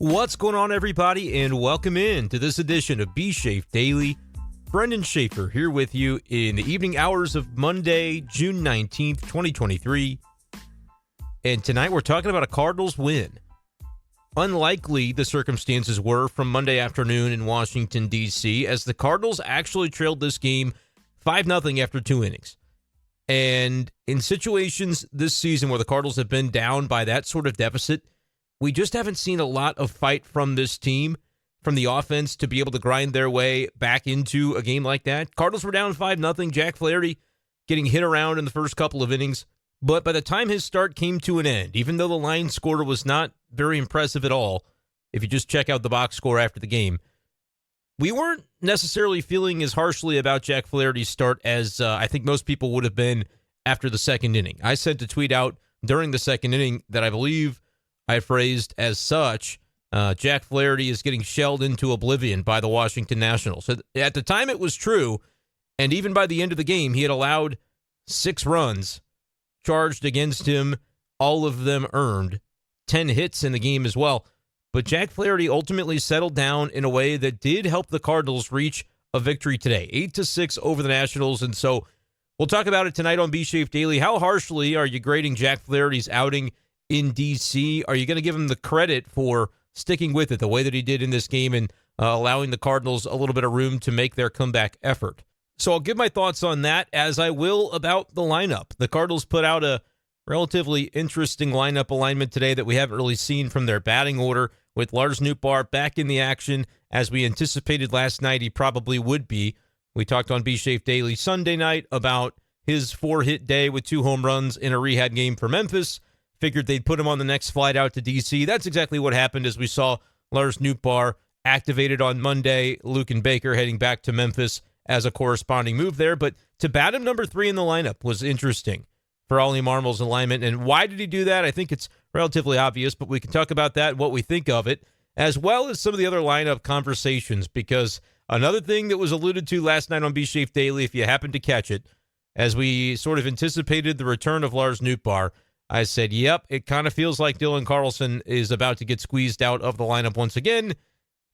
What's going on, everybody, and welcome in to this edition of Be Schaeffer Daily. Brenden Schaeffer here with you in the evening hours of Monday, June 19th, 2023. And tonight we're talking about a Cardinals win. Unlikely the circumstances were from Monday afternoon in Washington, D.C., as the Cardinals actually trailed this game 5-0 after 2 innings. And in situations this season where the Cardinals have been down by that sort of deficit, we just haven't seen a lot of fight from this team, from the offense, to be able to grind their way back into a game like that. Cardinals were down 5-0. Jack Flaherty getting hit around in the first couple of innings. But by the time his start came to an end, even though the line score was not very impressive at all, if you just check out the box score after the game, we weren't necessarily feeling as harshly about Jack Flaherty's start as I think most people would have been after the second inning. I sent a tweet out during the second inning that I believe I phrased as such: Jack Flaherty is getting shelled into oblivion by the Washington Nationals. At the time, it was true, and even by the end of the game, he had allowed 6 runs charged against him, all of them earned, 10 hits in the game as well. But Jack Flaherty ultimately settled down in a way that did help the Cardinals reach a victory today, 8-6 over the Nationals. And so we'll talk about it tonight on Be Schaeffer Daily. How harshly are you grading Jack Flaherty's outing in D.C.? Are you going to give him the credit for sticking with it the way that he did in this game and allowing the Cardinals a little bit of room to make their comeback effort? So I'll give my thoughts on that, as I will about the lineup. The Cardinals put out a relatively interesting lineup alignment today that we haven't really seen from their batting order, with Lars Nootbaar back in the action, as we anticipated last night he probably would be. We talked on Be Schaeffer Daily Sunday night about his 4-hit day with 2 home runs in a rehab game for Memphis. Figured they'd put him on the next flight out to D.C. That's exactly what happened, as we saw Lars Nootbaar activated on Monday. Luke and Baker heading back to Memphis as a corresponding move there. But to bat him number 3 in the lineup was interesting for Ollie Marmol's alignment. And why did he do that? I think it's relatively obvious, but we can talk about that, what we think of it, as well as some of the other lineup conversations. Because another thing that was alluded to last night on Be Schaeffer Daily, if you happened to catch it, as we sort of anticipated the return of Lars Nootbaar, I said, yep, it kind of feels like Dylan Carlson is about to get squeezed out of the lineup once again,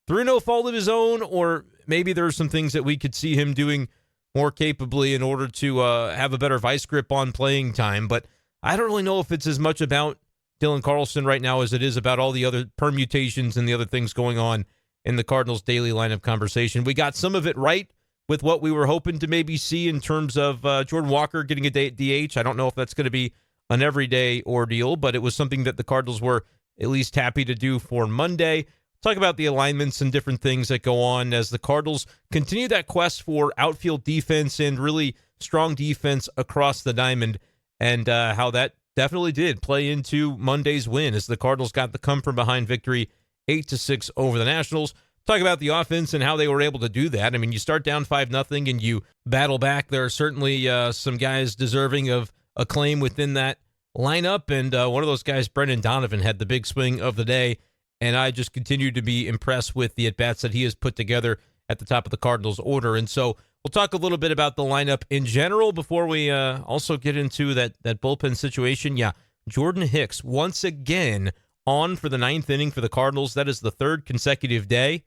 through no fault of his own, or maybe there are some things that we could see him doing more capably in order to have a better vice grip on playing time. But I don't really know if it's as much about Dylan Carlson right now as it is about all the other permutations and the other things going on in the Cardinals' daily lineup conversation. We got some of it right with what we were hoping to maybe see in terms of Jordan Walker getting a DH. I don't know if that's going to be an everyday ordeal, but it was something that the Cardinals were at least happy to do for Monday. Talk about the alignments and different things that go on as the Cardinals continue that quest for outfield defense and really strong defense across the diamond, and how that definitely did play into Monday's win as the Cardinals got the come-from-behind victory 8-6 over the Nationals. Talk about the offense and how they were able to do that. I mean, you start down 5-0 and you battle back. There are certainly some guys deserving of acclaim within that lineup, and one of those guys, Brendan Donovan, had the big swing of the day, and I just continue to be impressed with the at-bats that he has put together at the top of the Cardinals order. And so we'll talk a little bit about the lineup in general before we also get into that bullpen situation. Yeah, Jordan Hicks once again on for the 9th inning for the Cardinals. That is the 3rd consecutive day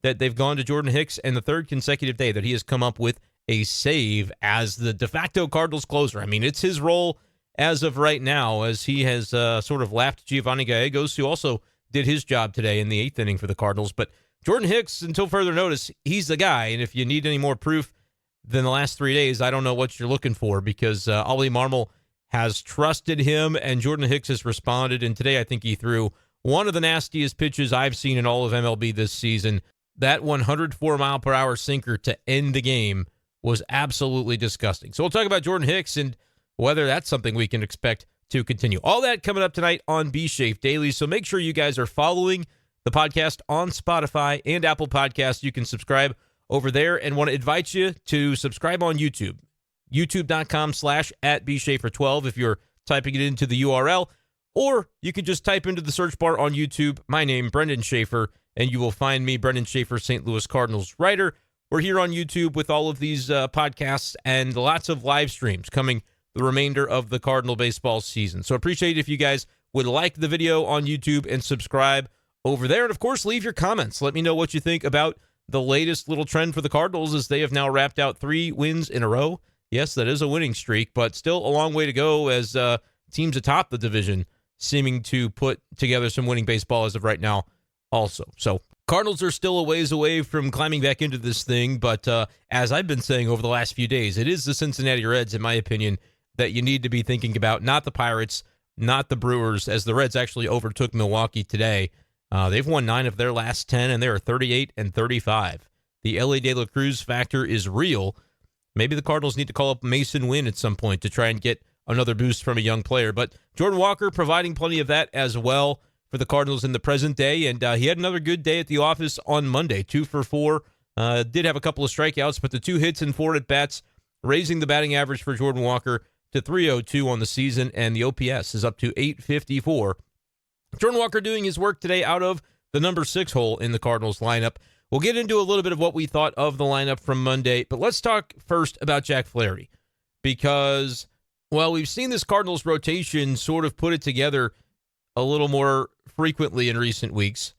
that they've gone to Jordan Hicks, and the 3rd consecutive day that he has come up with a save as the de facto Cardinals closer. I mean, it's his role as of right now, as he has sort of lapped Giovanni Gallegos, who also did his job today in the 8th inning for the Cardinals. But Jordan Hicks, until further notice, he's the guy. And if you need any more proof than the last 3 days, I don't know what you're looking for, because Ollie Marmol has trusted him, and Jordan Hicks has responded. And today I think he threw one of the nastiest pitches I've seen in all of MLB this season. That 104-mile-per-hour sinker to end the game was absolutely disgusting. So we'll talk about Jordan Hicks and whether that's something we can expect to continue. All that coming up tonight on Be Schaeffer Daily. So make sure you guys are following the podcast on Spotify and Apple Podcasts. You can subscribe over there, and want to invite you to subscribe on YouTube. YouTube.com/@BeSchaeffer12 if you're typing it into the URL. Or you can just type into the search bar on YouTube my name, Brenden Schaeffer, and you will find me, Brenden Schaeffer, St. Louis Cardinals writer. We're here on YouTube with all of these podcasts and lots of live streams coming the remainder of the Cardinal baseball season. So appreciate if you guys would like the video on YouTube and subscribe over there. And, of course, leave your comments. Let me know what you think about the latest little trend for the Cardinals as they have now wrapped out 3 wins in a row. Yes, that is a winning streak, but still a long way to go as teams atop the division seeming to put together some winning baseball as of right now also. So Cardinals are still a ways away from climbing back into this thing, but as I've been saying over the last few days, it is the Cincinnati Reds, in my opinion, that you need to be thinking about, not the Pirates, not the Brewers, as the Reds actually overtook Milwaukee today. They've won 9 of their last 10, and they are 38-35. The LA De La Cruz factor is real. Maybe the Cardinals need to call up Mason Wynn at some point to try and get another boost from a young player. But Jordan Walker providing plenty of that as well for the Cardinals in the present day. And he had another good day at the office on Monday, 2 for 4. Did have a couple of strikeouts, but the 2 hits and 4 at-bats, raising the batting average for Jordan Walker to .302 on the season, and the OPS is up to .854. Jordan Walker doing his work today out of the number 6 hole in the Cardinals lineup. We'll get into a little bit of what we thought of the lineup from Monday, but let's talk first about Jack Flaherty, because, well, we've seen this Cardinals rotation sort of put it together a little more frequently in recent weeks.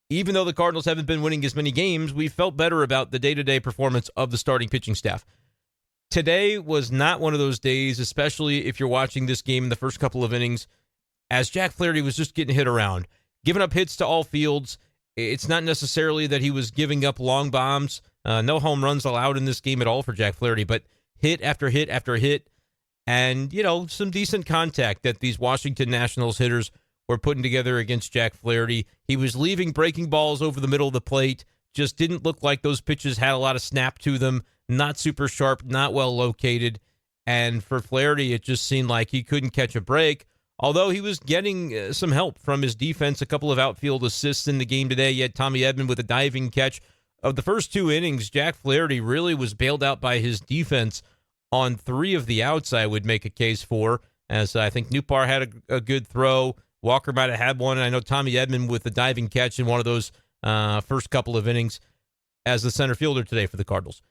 Even though the Cardinals haven't been winning as many games, we felt better about the day-to-day performance of the starting pitching staff. Today was not one of those days, especially if you're watching this game in the first couple of innings, as Jack Flaherty was just getting hit around, giving up hits to all fields. It's not necessarily that he was giving up long bombs. No home runs allowed in this game at all for Jack Flaherty, but hit after hit after hit. And, some decent contact that these Washington Nationals hitters were putting together against Jack Flaherty. He was leaving breaking balls over the middle of the plate. Just didn't look like those pitches had a lot of snap to them. Not super sharp, not well located. And for Flaherty, it just seemed like he couldn't catch a break. Although he was getting some help from his defense, a couple of outfield assists in the game today. You had Tommy Edman with a diving catch. Of the first 2 innings, Jack Flaherty really was bailed out by his defense on 3 of the outs, I would make a case for, as I think Newpar had a good throw. Walker might have had one. And I know Tommy Edman with the diving catch in one of those first couple of innings as the center fielder today for the Cardinals.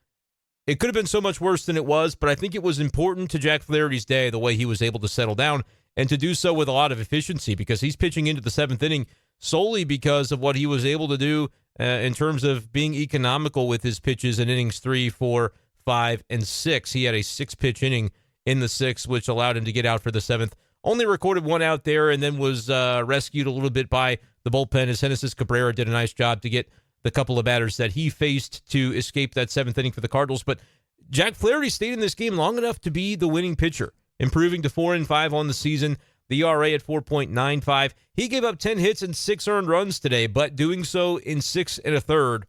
It could have been so much worse than it was, but I think it was important to Jack Flaherty's day the way he was able to settle down and to do so with a lot of efficiency, because he's pitching into the 7th inning solely because of what he was able to do in terms of being economical with his pitches in innings 3, 4, 5, and 6. He had a 6-pitch inning in the 6th, which allowed him to get out for the 7th. Only recorded 1 out there and then was rescued a little bit by the bullpen as Genesis Cabrera did a nice job to get the couple of batters that he faced to escape that 7th inning for the Cardinals. But Jack Flaherty stayed in this game long enough to be the winning pitcher, improving to 4-5 on the season, the ERA at 4.95. He gave up 10 hits and 6 earned runs today, but doing so in 6 1/3.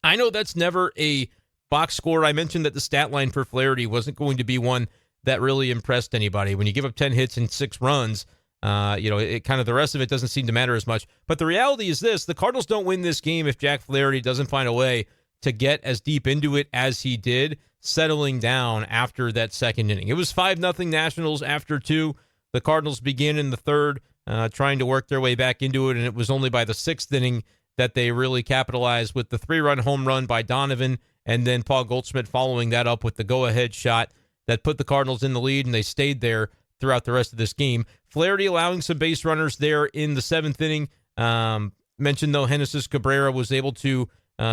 I know that's never a box score. I mentioned that the stat line for Flaherty wasn't going to be one that really impressed anybody. When you give up 10 hits and 6 runs, it kind of the rest of it doesn't seem to matter as much. But the reality is this: the Cardinals don't win this game if Jack Flaherty doesn't find a way to get as deep into it as he did, settling down after that 2nd inning. It was 5-0 Nationals after 2. The Cardinals begin in the 3rd, trying to work their way back into it, and it was only by the 6th inning that they really capitalized with the 3-run home run by Donovan, and then Paul Goldschmidt following that up with the go-ahead shot that put the Cardinals in the lead, and they stayed there throughout the rest of this game. Flaherty allowing some base runners there in the 7th inning. Mentioned, though, Genesis Cabrera was able to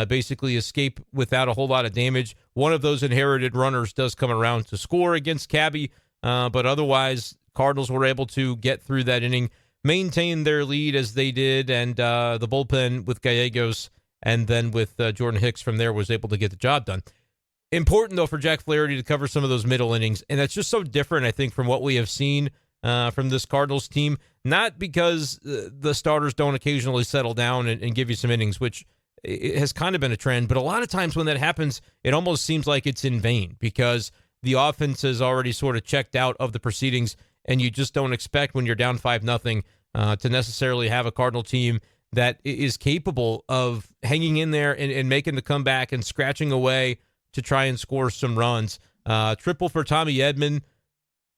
basically escape without a whole lot of damage. One of those inherited runners does come around to score against Cabby, but otherwise, Cardinals were able to get through that inning, maintain their lead as they did, and the bullpen with Gallegos and then with Jordan Hicks from there was able to get the job done. Important, though, for Jack Flaherty to cover some of those middle innings, and that's just so different, I think, from what we have seen from this Cardinals team. Not because the starters don't occasionally settle down and give you some innings, which it has kind of been a trend, but a lot of times when that happens, it almost seems like it's in vain because the offense has already sort of checked out of the proceedings, and you just don't expect when you're down 5-0 to necessarily have a Cardinal team that is capable of hanging in there and making the comeback and scratching away to try and score some runs. Triple for Tommy Edman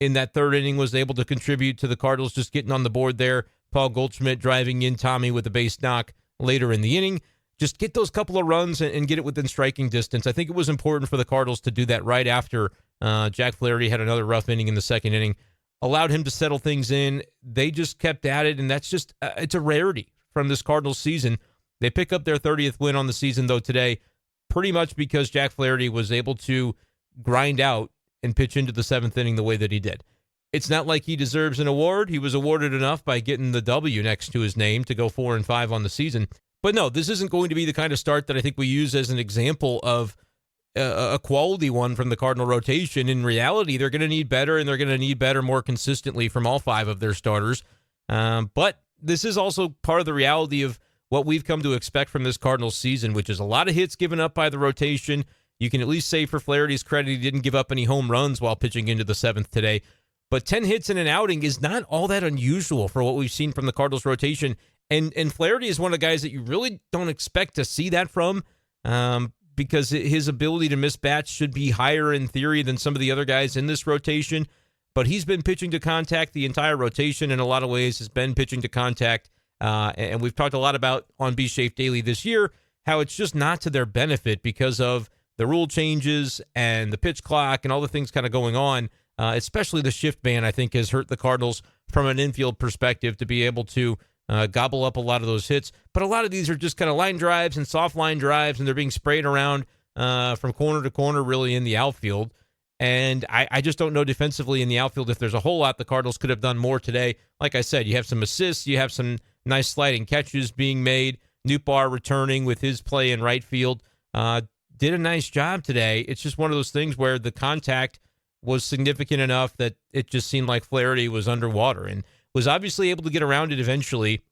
in that 3rd inning was able to contribute to the Cardinals just getting on the board there. Paul Goldschmidt driving in Tommy with a base knock later in the inning. Just get those couple of runs and get it within striking distance. I think it was important for the Cardinals to do that right after Jack Flaherty had another rough inning in the 2nd inning. Allowed him to settle things in. They just kept at it, and that's just it's a rarity from this Cardinals season. They pick up their 30th win on the season, though, today, pretty much because Jack Flaherty was able to grind out and pitch into the 7th inning the way that he did. It's not like he deserves an award. He was awarded enough by getting the W next to his name to go 4-5 on the season. But no, this isn't going to be the kind of start that I think we use as an example of a quality one from the Cardinal rotation. In reality, they're going to need better, and they're going to need better more consistently from all 5 of their starters. But this is also part of the reality of what we've come to expect from this Cardinals season, which is a lot of hits given up by the rotation. You can at least say for Flaherty's credit, he didn't give up any home runs while pitching into the 7th today. But 10 hits in an outing is not all that unusual for what we've seen from the Cardinals rotation. And Flaherty is one of the guys that you really don't expect to see that from because his ability to miss bats should be higher in theory than some of the other guys in this rotation. But he's been pitching to contact the entire rotation in a lot of ways, has been pitching to contact. And we've talked a lot about on B Shafe Daily this year how it's just not to their benefit because of the rule changes and the pitch clock and all the things kind of going on. Especially the shift ban, I think, has hurt the Cardinals from an infield perspective to be able to gobble up a lot of those hits. But a lot of these are just kind of line drives and soft line drives, and they're being sprayed around from corner to corner, really, in the outfield. And I just don't know defensively in the outfield if there's a whole lot the Cardinals could have done more today. Like I said, you have some assists, you have some nice sliding catches being made. Nootbaar returning with his play in right field. Did a nice job today. It's just one of those things where the contact was significant enough that it just seemed like Flaherty was underwater and was obviously able to get around it eventually.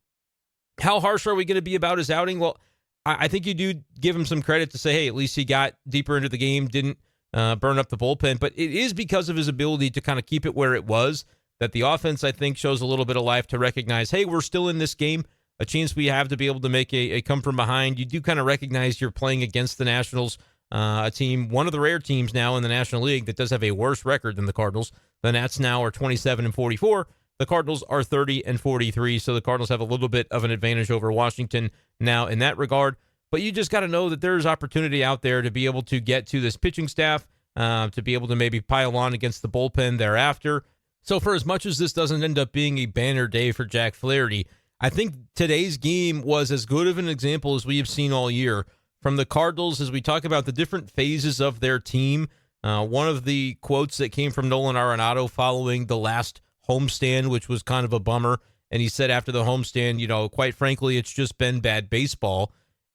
How harsh are we going to be about his outing? Well, I think you do give him some credit to say, hey, at least he got deeper into the game, didn't burn up the bullpen. But it is because of his ability to kind of keep it where it was that the offense, I think, shows a little bit of life to recognize, hey, we're still in this game, a chance we have to be able to make a come from behind. You do kind of recognize you're playing against the Nationals, a team, one of the rare teams now in the National League that does have a worse record than the Cardinals. The Nats now are 27-44. The Cardinals are 30-43. So the Cardinals have a little bit of an advantage over Washington now in that regard. But you just got to know that there's opportunity out there to be able to get to this pitching staff, to be able to maybe pile on against the bullpen thereafter. So for as much as this doesn't end up being a banner day for Jack Flaherty, I think today's game was as good of an example as we have seen all year from the Cardinals as we talk about the different phases of their team. One of the quotes that came from Nolan Arenado following the last homestand, which was kind of a bummer, and he said after the homestand, quite frankly, it's just been bad baseball.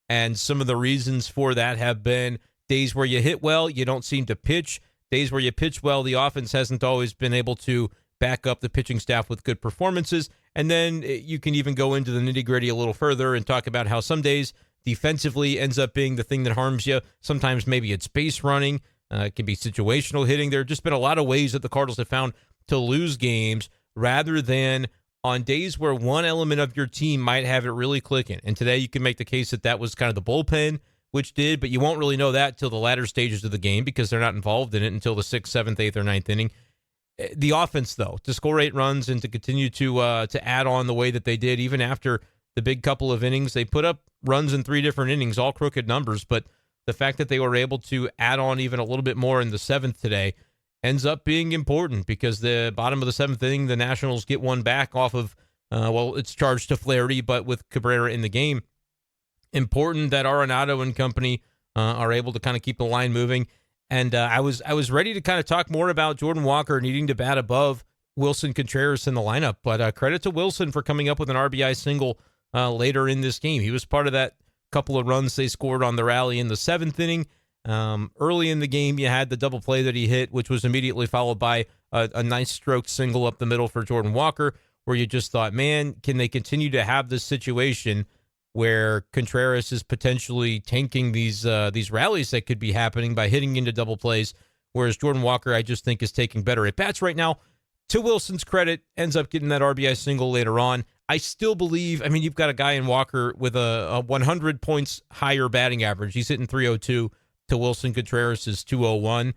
And some of the reasons for that have been days where you hit well, you don't seem to pitch. Days where you pitch well, the offense hasn't always been able to back up the pitching staff with good performances. And then you can even go into the nitty-gritty a little further and talk about how some days defensively ends up being the thing that harms you. Sometimes maybe it's base running. It can be situational hitting. There have just been a lot of ways that the Cardinals have found to lose games rather than on days where one element of your team might have it really clicking. And today you can make the case that was kind of the bullpen, which did, but you won't really know that till the latter stages of the game because they're not involved in it until the 6th, 7th, 8th, or 9th inning. The offense, though, to score 8 runs and to continue to add on the way that they did, even after the big couple of innings, they put up runs in 3 different innings, all crooked numbers. But the fact that they were able to add on even a little bit more in the 7th today ends up being important because the bottom of the 7th inning, the Nationals get one back off of, it's charged to Flaherty, but with Cabrera in the game. Important that Arenado and company are able to kind of keep the line moving. And I was ready to kind of talk more about Jordan Walker needing to bat above Wilson Contreras in the lineup. But credit to Wilson for coming up with an RBI single later in this game. He was part of that couple of runs they scored on the rally in the 7th inning. Early in the game, you had the double play that he hit, which was immediately followed by a nice stroke single up the middle for Jordan Walker, where you just thought, man, can they continue to have this situation where Contreras is potentially tanking these rallies that could be happening by hitting into double plays, whereas Jordan Walker, I just think, is taking better at bats right now. To Wilson's credit, ends up getting that RBI single later on. I still believe, you've got a guy in Walker with a 100 points higher batting average. He's hitting 302 to Wilson Contreras is 201.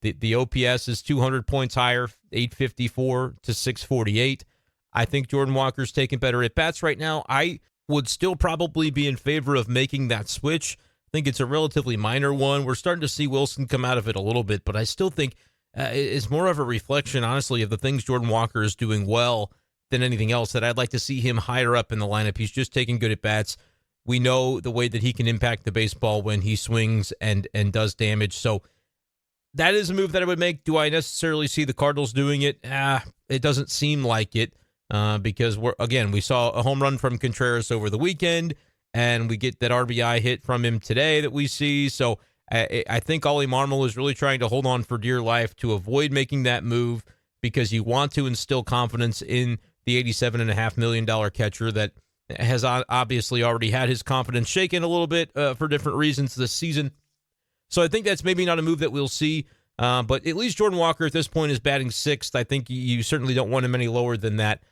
The OPS is 200 points higher, 854 to 648. I think Jordan Walker's taking better at bats right now. I would still probably be in favor of making that switch. I think it's a relatively minor one. We're starting to see Wilson come out of it a little bit, but I still think it's more of a reflection, honestly, of the things Jordan Walker is doing well than anything else that I'd like to see him higher up in the lineup. He's just taking good at bats. We know the way that he can impact the baseball when he swings and does damage. So that is a move that I would make. Do I necessarily see the Cardinals doing it? It doesn't seem like it because, we saw a home run from Contreras over the weekend, and we get that RBI hit from him today that we see. So I think Ollie Marmol is really trying to hold on for dear life to avoid making that move because you want to instill confidence in the $87.5 million catcher that has obviously already had his confidence shaken a little bit for different reasons this season. So I think that's maybe not a move that we'll see, but at least Jordan Walker at this point is batting sixth. I think you certainly don't want him any lower than that.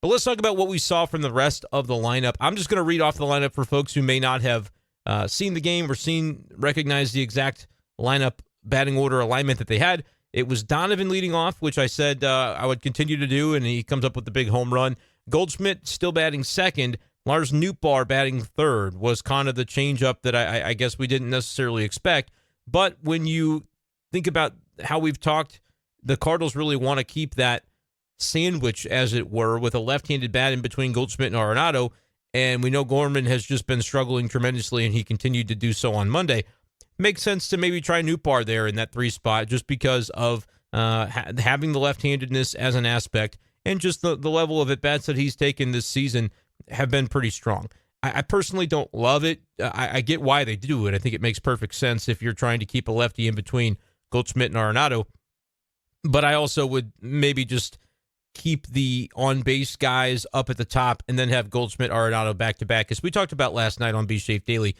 But let's talk about what we saw from the rest of the lineup. I'm just going to read off the lineup for folks who may not have seen the game or recognize the exact lineup batting order alignment that they had. It was Donovan leading off, which I said I would continue to do, and he comes up with the big home run. Goldschmidt still batting second. Lars Nootbaar batting third was kind of the change-up that I guess we didn't necessarily expect. But when you think about how we've talked, the Cardinals really want to keep that sandwich, as it were, with a left-handed bat in between Goldschmidt and Arenado. And we know Gorman has just been struggling tremendously, and he continued to do so on Monday. Makes sense to maybe try Nootbaar there in that 3 spot just because of having the left-handedness as an aspect, and just the level of at-bats that he's taken this season have been pretty strong. I personally don't love it. I get why they do it. I think it makes perfect sense if you're trying to keep a lefty in between Goldschmidt and Arenado. But I also would maybe just keep the on-base guys up at the top and then have Goldschmidt, Arenado back-to-back. As we talked about last night on B-Shape Daily,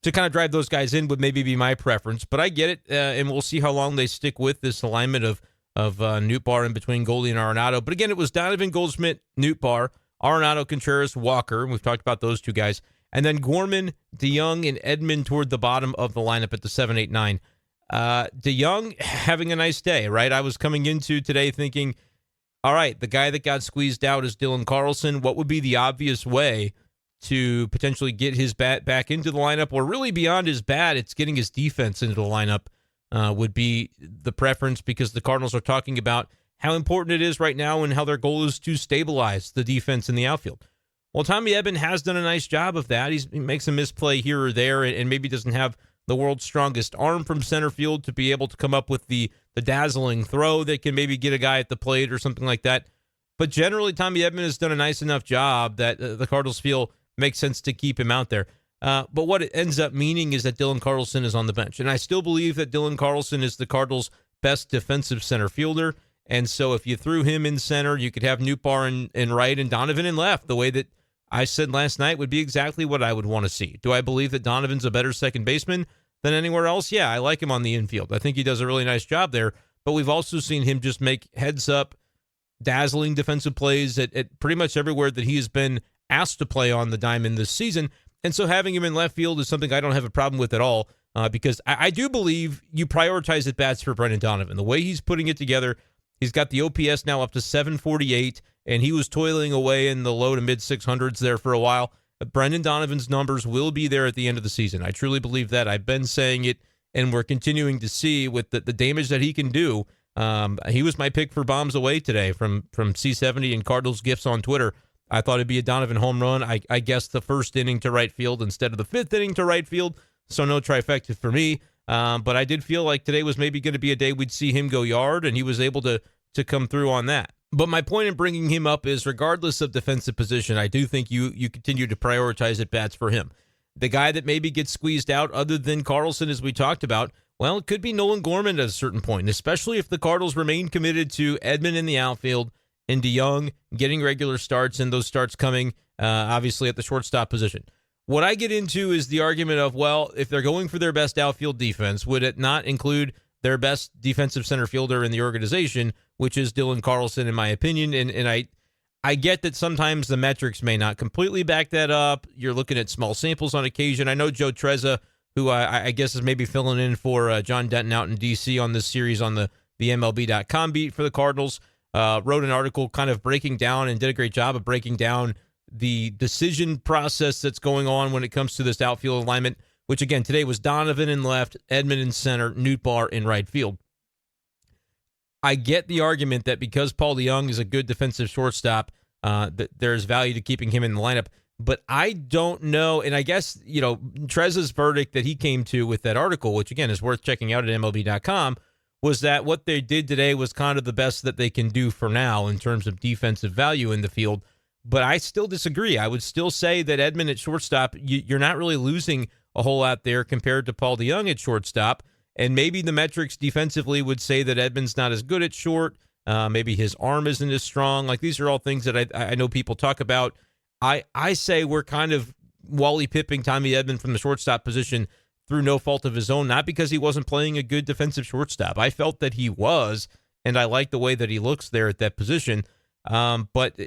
to kind of drive those guys in would maybe be my preference. But I get it, and we'll see how long they stick with this alignment of Nootbaar in between Goldie and Arenado. But again, it was Donovan, Goldschmidt, Nootbaar, Arenado, Contreras, Walker. We've talked about those two guys. And then Gorman, DeYoung, and Edman toward the bottom of the lineup at the 7, 8, 9. DeYoung having a nice day, right? I was coming into today thinking, all right, the guy that got squeezed out is Dylan Carlson. What would be the obvious way to potentially get his bat back into the lineup? Or really beyond his bat, it's getting his defense into the lineup would be the preference, because the Cardinals are talking about how important it is right now and how their goal is to stabilize the defense in the outfield. Well, Tommy Edman has done a nice job of that. He makes a misplay here or there and maybe doesn't have the world's strongest arm from center field to be able to come up with the dazzling throw that can maybe get a guy at the plate or something like that. But generally, Tommy Edman has done a nice enough job that the Cardinals feel makes sense to keep him out there. But what it ends up meaning is that Dylan Carlson is on the bench. And I still believe that Dylan Carlson is the Cardinals' best defensive center fielder. And so if you threw him in center, you could have Nootbaar in right and Donovan in left, the way that I said last night would be exactly what I would want to see. Do I believe that Donovan's a better second baseman than anywhere else? Yeah, I like him on the infield. I think he does a really nice job there. But we've also seen him just make heads-up, dazzling defensive plays at pretty much everywhere that he has been asked to play on the diamond this season. And so having him in left field is something I don't have a problem with at all, because I do believe you prioritize at-bats for Brendan Donovan. The way he's putting it together, he's got the OPS now up to 748, and he was toiling away in the low to mid 600s there for a while. Brendan Donovan's numbers will be there at the end of the season. I truly believe that. I've been saying it, and we're continuing to see with the damage that he can do. He was my pick for bombs away today from C70 and Cardinals Gifts on Twitter. I thought it'd be a Donovan home run. I guessed the first inning to right field instead of the fifth inning to right field, so no trifecta for me. But I did feel like today was maybe going to be a day we'd see him go yard, and he was able to come through on that. But my point in bringing him up is, regardless of defensive position, I do think you continue to prioritize at-bats for him. The guy that maybe gets squeezed out, other than Carlson, as we talked about, well, it could be Nolan Gorman at a certain point, and especially if the Cardinals remain committed to Edman in the outfield and DeYoung getting regular starts, and those starts coming, obviously, at the shortstop position. What I get into is the argument of, well, if they're going for their best outfield defense, would it not include their best defensive center fielder in the organization, which is Dylan Carlson, in my opinion? And I get that sometimes the metrics may not completely back that up. You're looking at small samples on occasion. I know Joe Trezza, who I guess is maybe filling in for John Denton out in D.C. on this series on the MLB.com beat for the Cardinals, wrote an article kind of breaking down and did a great job of breaking down the decision process that's going on when it comes to this outfield alignment, which, again, today was Donovan in left, Edman in center, Nootbaar in right field. I get the argument that because Paul DeYoung is a good defensive shortstop, that there's value to keeping him in the lineup. But I don't know, and I guess, Trez's verdict that he came to with that article, which again is worth checking out at MLB.com, was that what they did today was kind of the best that they can do for now in terms of defensive value in the field. But I still disagree. I would still say that Edman at shortstop, you're not really losing a whole lot there compared to Paul DeJong at shortstop. And maybe the metrics defensively would say that Edman's not as good at short. Maybe his arm isn't as strong. Like, these are all things that I know people talk about. I say we're kind of Wally Pipping Tommy Edman from the shortstop position through no fault of his own, not because he wasn't playing a good defensive shortstop. I felt that he was, and I like the way that he looks there at that position. But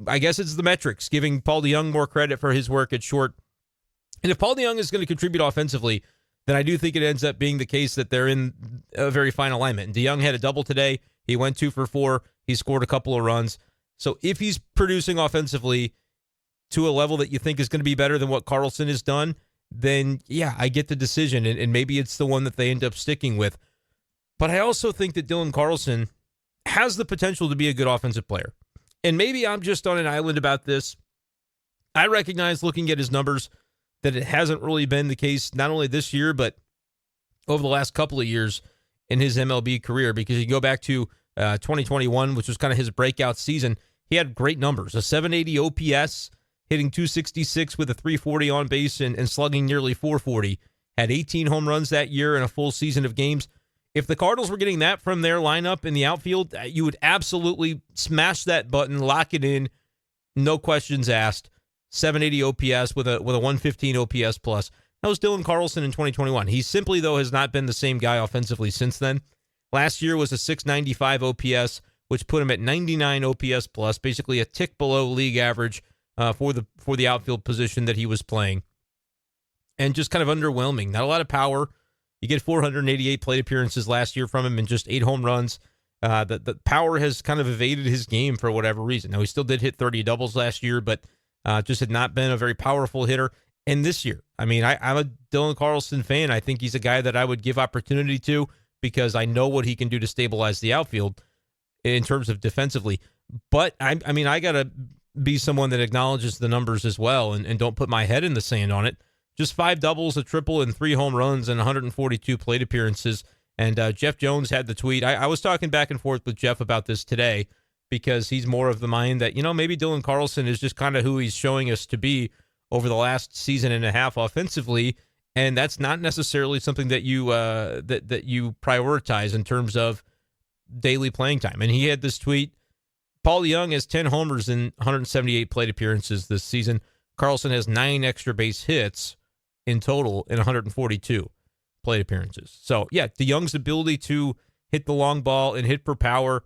I guess it's the metrics, giving Paul DeJong more credit for his work at short. And if Paul DeJong is going to contribute offensively, then I do think it ends up being the case that they're in a very fine alignment. And DeJong had a double today. He went 2 for 4. He scored a couple of runs. So if he's producing offensively to a level that you think is going to be better than what Carlson has done, then yeah, I get the decision, and maybe it's the one that they end up sticking with. But I also think that Dylan Carlson has the potential to be a good offensive player. And maybe I'm just on an island about this. I recognize, looking at his numbers, that it hasn't really been the case not only this year, but over the last couple of years in his MLB career, because you go back to 2021, which was kind of his breakout season. He had great numbers, a 780 OPS, hitting 266 with a 340 on base and slugging nearly 440. Had 18 home runs that year in a full season of games. If the Cardinals were getting that from their lineup in the outfield, you would absolutely smash that button, lock it in, no questions asked. 780 OPS with a 115 OPS plus. That was Dylan Carlson in 2021. He simply, though, has not been the same guy offensively since then. Last year was a 695 OPS, which put him at 99 OPS plus, basically a tick below league average for the outfield position that he was playing. And just kind of underwhelming. Not a lot of power. You get 488 plate appearances last year from him and just 8 home runs. The power has kind of evaded his game for whatever reason. Now, he still did hit 30 doubles last year, but just had not been a very powerful hitter. And this year, I'm a Dylan Carlson fan. I think he's a guy that I would give opportunity to because I know what he can do to stabilize the outfield in terms of defensively. But, I got to be someone that acknowledges the numbers as well and don't put my head in the sand on it. Just 5 doubles, a triple, and 3 home runs and 142 plate appearances. And Jeff Jones had the tweet. I was talking back and forth with Jeff about this today because he's more of the mind that, maybe Dylan Carlson is just kind of who he's showing us to be over the last season and a half offensively, and that's not necessarily something that you that you prioritize in terms of daily playing time. And he had this tweet: Paul DeJong has 10 homers in 178 plate appearances this season. Carlson has 9 extra base hits in total in 142 plate appearances. So yeah, DeJong's ability to hit the long ball and hit for power,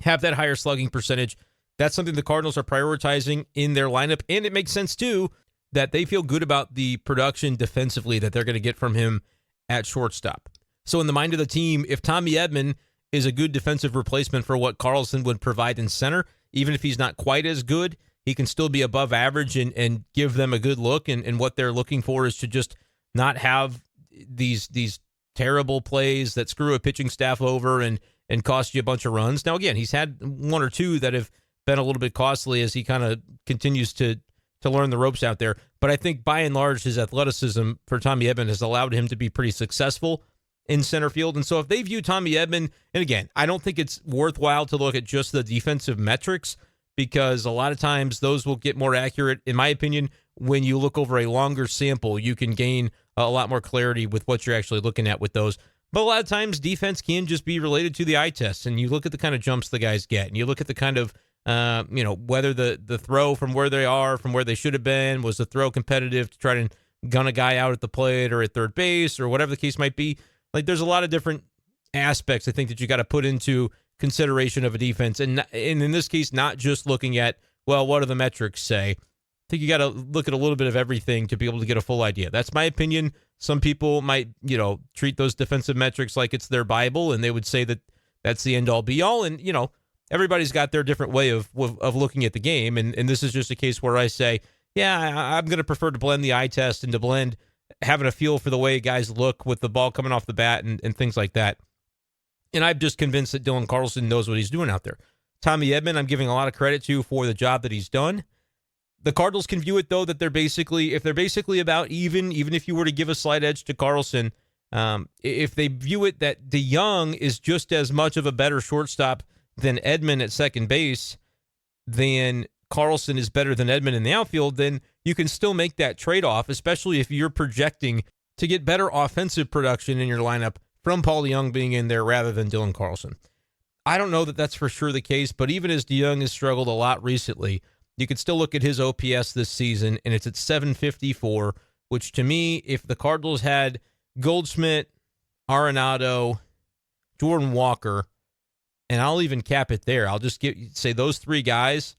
have that higher slugging percentage, that's something the Cardinals are prioritizing in their lineup. And it makes sense, too, that they feel good about the production defensively that they're going to get from him at shortstop. So in the mind of the team, if Tommy Edman is a good defensive replacement for what Carlson would provide in center, even if he's not quite as good, he can still be above average and give them a good look. And what they're looking for is to just not have these terrible plays that screw a pitching staff over and cost you a bunch of runs. Now, again, he's had 1 or 2 that have been a little bit costly as he kind of continues to learn the ropes out there. But I think by and large, his athleticism for Tommy Edman has allowed him to be pretty successful in center field. And so if they view Tommy Edman, and again, I don't think it's worthwhile to look at just the defensive metrics because a lot of times those will get more accurate, in my opinion, when you look over a longer sample. You can gain a lot more clarity with what you're actually looking at with those. But a lot of times defense can just be related to the eye test, and you look at the kind of jumps the guys get, and you look at the kind of whether the throw from where they are, from where they should have been, was the throw competitive to try to gun a guy out at the plate or at third base or whatever the case might be. Like, there's a lot of different aspects, I think, that you got to put into consideration of a defense. And in this case, not just looking at, well, what do the metrics say? I think you got to look at a little bit of everything to be able to get a full idea. That's my opinion. Some people might, treat those defensive metrics like it's their Bible, and they would say that that's the end-all, be-all. And, everybody's got their different way of looking at the game. And this is just a case where I say, yeah, I'm going to prefer to blend the eye test and to blend having a feel for the way guys look with the ball coming off the bat and things like that. And I'm just convinced that Dylan Carlson knows what he's doing out there. Tommy Edman, I'm giving a lot of credit to for the job that he's done. The Cardinals can view it, though, that if they're basically about even if you were to give a slight edge to Carlson, if they view it that DeYoung is just as much of a better shortstop than Edman at second base, then Carlson is better than Edman in the outfield, then you can still make that trade-off, especially if you're projecting to get better offensive production in your lineup from Paul DeYoung being in there rather than Dylan Carlson. I don't know that that's for sure the case, but even as DeYoung has struggled a lot recently, you can still look at his OPS this season, and it's at 754, which to me, if the Cardinals had Goldschmidt, Arenado, Jordan Walker, and I'll even cap it there. I'll just say those three guys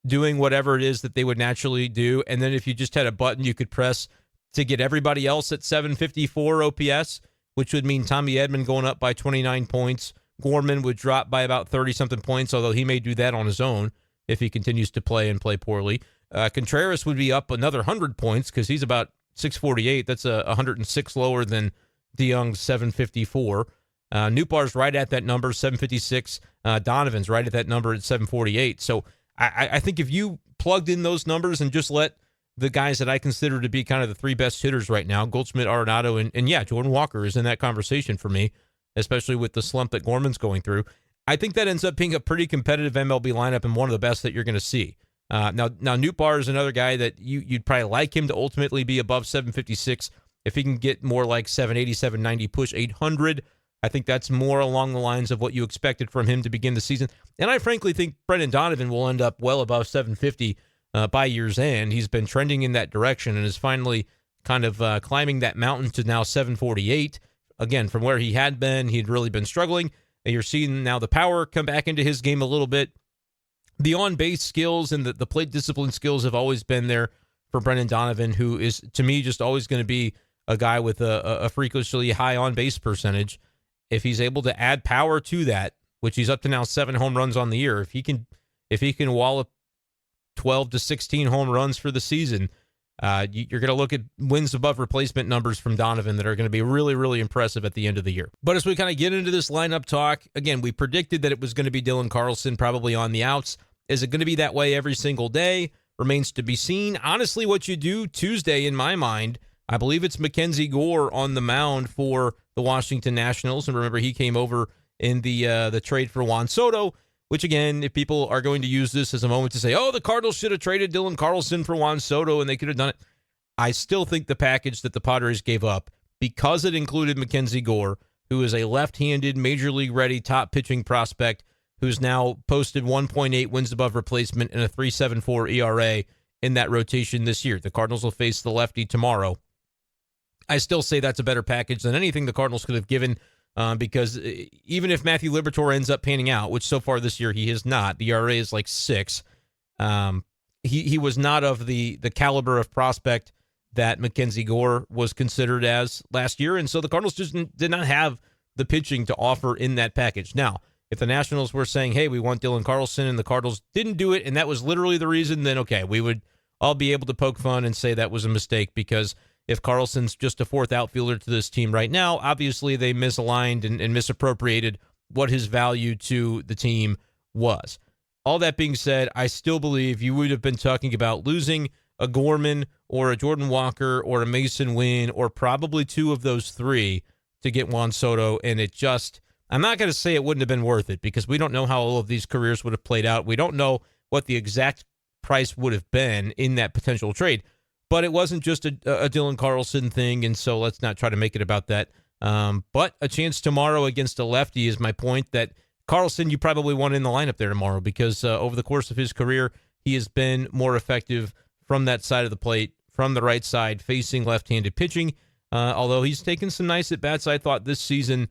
doing whatever it is that they would naturally do, and then if you just had a button you could press to get everybody else at 754 OPS, which would mean Tommy Edman going up by 29 points. Gorman would drop by about 30-something points, although he may do that on his own if he continues to play and play poorly. Contreras would be up another 100 points because he's about 648. That's 106 lower than DeYoung's 754. Nootbaar's right at that number, 756. Donovan's right at that number at 748. So I think if you plugged in those numbers and just let the guys that I consider to be kind of the three best hitters right now, Goldschmidt, Arenado, and yeah, Jordan Walker is in that conversation for me, especially with the slump that Gorman's going through. I think that ends up being a pretty competitive MLB lineup and one of the best that you're going to see. Now Nootbaar is another guy that you'd probably like him to ultimately be above 756 if he can get more like 780, 790, push 800. I think that's more along the lines of what you expected from him to begin the season. And I frankly think Brendan Donovan will end up well above 750 by year's end. He's been trending in that direction and is finally kind of climbing that mountain to now 748. Again, from where he had been, he'd really been struggling. And you're seeing now the power come back into his game a little bit. The on-base skills and the plate discipline skills have always been there for Brendan Donovan, who is, to me, just always going to be a guy with a freakishly high on-base percentage. If he's able to add power to that, which he's up to now 7 home runs on the year, if he can wallop 12 to 16 home runs for the season, you're going to look at wins above replacement numbers from Donovan that are going to be really, really impressive at the end of the year. But as we kind of get into this lineup talk, again, we predicted that it was going to be Dylan Carlson probably on the outs. Is it going to be that way every single day? Remains to be seen. Honestly, what you do Tuesday, in my mind, I believe it's Mackenzie Gore on the mound for the Washington Nationals. And remember, he came over in the trade for Juan Soto, which, again, if people are going to use this as a moment to say, oh, the Cardinals should have traded Dylan Carlson for Juan Soto and they could have done it, I still think the package that the Padres gave up, because it included Mackenzie Gore, who is a left-handed, major league ready top pitching prospect who's now posted 1.8 wins above replacement and a 3.74 ERA in that rotation this year. The Cardinals will face the lefty tomorrow. I still say that's a better package than anything the Cardinals could have given, because even if Matthew Liberatore ends up panning out, which so far this year he has not, the ERA is like 6. He was not of the caliber of prospect that Mackenzie Gore was considered as last year, and so the Cardinals just did not have the pitching to offer in that package. Now, if the Nationals were saying, hey, we want Dylan Carlson, and the Cardinals didn't do it, and that was literally the reason, then okay, we would all be able to poke fun and say that was a mistake, because if Carlson's just a fourth outfielder to this team right now, obviously they misaligned and misappropriated what his value to the team was. All that being said, I still believe you would have been talking about losing a Gorman or a Jordan Walker or a Mason Wynn or probably two of those three to get Juan Soto, and it just, I'm not going to say it wouldn't have been worth it because we don't know how all of these careers would have played out. We don't know what the exact price would have been in that potential trade. But it wasn't just a Dylan Carlson thing, and so let's not try to make it about that. But a chance tomorrow against a lefty is my point, that Carlson you probably want in the lineup there tomorrow because over the course of his career, he has been more effective from that side of the plate, from the right side, facing left-handed pitching. Although he's taken some nice at-bats, I thought, this season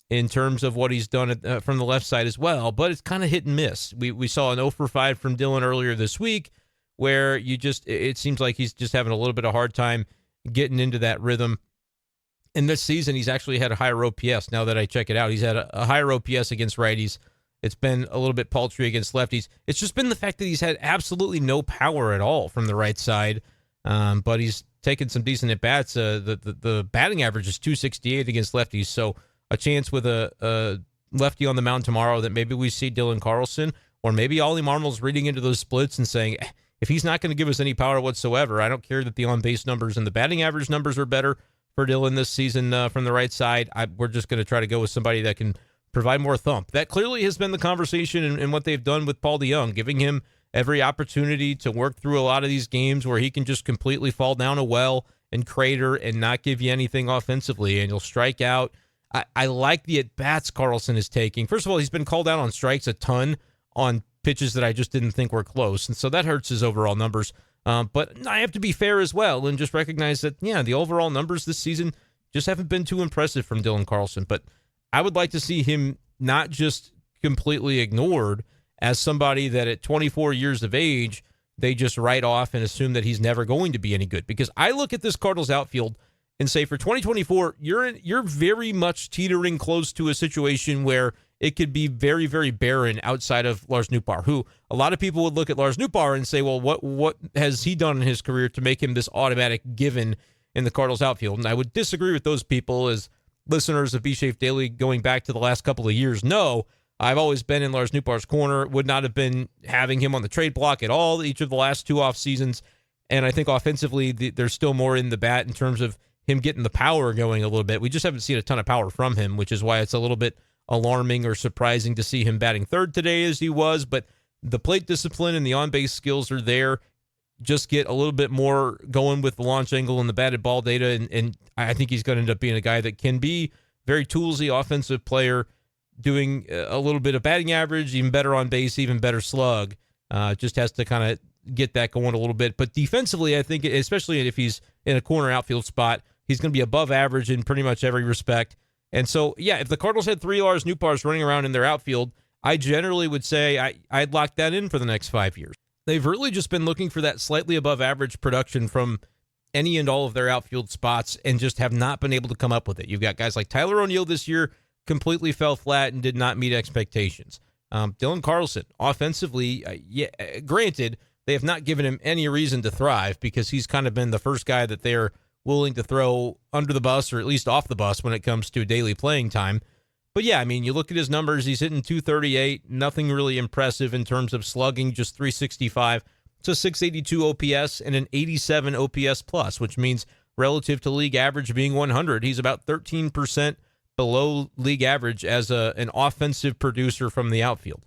in terms of what he's done from the left side as well. But it's kind of hit and miss. We saw an 0 for 5 from Dylan earlier this week, where it seems like he's just having a little bit of hard time getting into that rhythm. And this season, he's actually had a higher OPS. Now that I check it out, he's had a higher OPS against righties. It's been a little bit paltry against lefties. It's just been the fact that he's had absolutely no power at all from the right side. But he's taken some decent at-bats. The batting average is 268 against lefties. So a chance with a lefty on the mound tomorrow that maybe we see Dylan Carlson, or maybe Ollie Marmol's reading into those splits and saying, if he's not going to give us any power whatsoever, I don't care that the on-base numbers and the batting average numbers are better for Dylan this season from the right side. We're just going to try to go with somebody that can provide more thump. That clearly has been the conversation in what they've done with Paul DeJong, giving him every opportunity to work through a lot of these games where he can just completely fall down a well and crater and not give you anything offensively, and he'll strike out. I like the at-bats Carlson is taking. First of all, he's been called out on strikes a ton on pitches that I just didn't think were close, and so that hurts his overall numbers. But I have to be fair as well and just recognize that, the overall numbers this season just haven't been too impressive from Dylan Carlson. But I would like to see him not just completely ignored as somebody that at 24 years of age, they just write off and assume that he's never going to be any good. Because I look at this Cardinals outfield and say for 2024, you're very much teetering close to a situation where it could be very, very barren outside of Lars Nootbaar, who a lot of people would look at Lars Nootbaar and say, well, what has he done in his career to make him this automatic given in the Cardinals outfield? And I would disagree with those people, as listeners of B-Shape Daily going back to the last couple of years know. I've always been in Lars Nootbaar's corner, would not have been having him on the trade block at all each of the last two off seasons. And I think offensively, there's still more in the bat in terms of him getting the power going a little bit. We just haven't seen a ton of power from him, which is why it's a little bit alarming or surprising to see him batting third today as he was. But the plate discipline and the on-base skills are there. Just get a little bit more going with the launch angle and the batted ball data. And I think he's going to end up being a guy that can be very toolsy offensive player, doing a little bit of batting average, even better on base, even better slug. Just has to kind of get that going a little bit. But defensively, I think, especially if he's in a corner outfield spot, he's going to be above average in pretty much every respect. And so, if the Cardinals had three Lars Nootbaars running around in their outfield, I generally would say I'd lock that in for the next 5 years. They've really just been looking for that slightly above average production from any and all of their outfield spots and just have not been able to come up with it. You've got guys like Tyler O'Neill this year completely fell flat and did not meet expectations. Dylan Carlson, offensively, granted, they have not given him any reason to thrive because he's kind of been the first guy that they're willing to throw under the bus or at least off the bus when it comes to daily playing time. But you look at his numbers, he's hitting 238, nothing really impressive in terms of slugging, just 365. It's a 682 OPS and an 87 OPS plus, which means relative to league average being 100, he's about 13% below league average as an offensive producer from the outfield.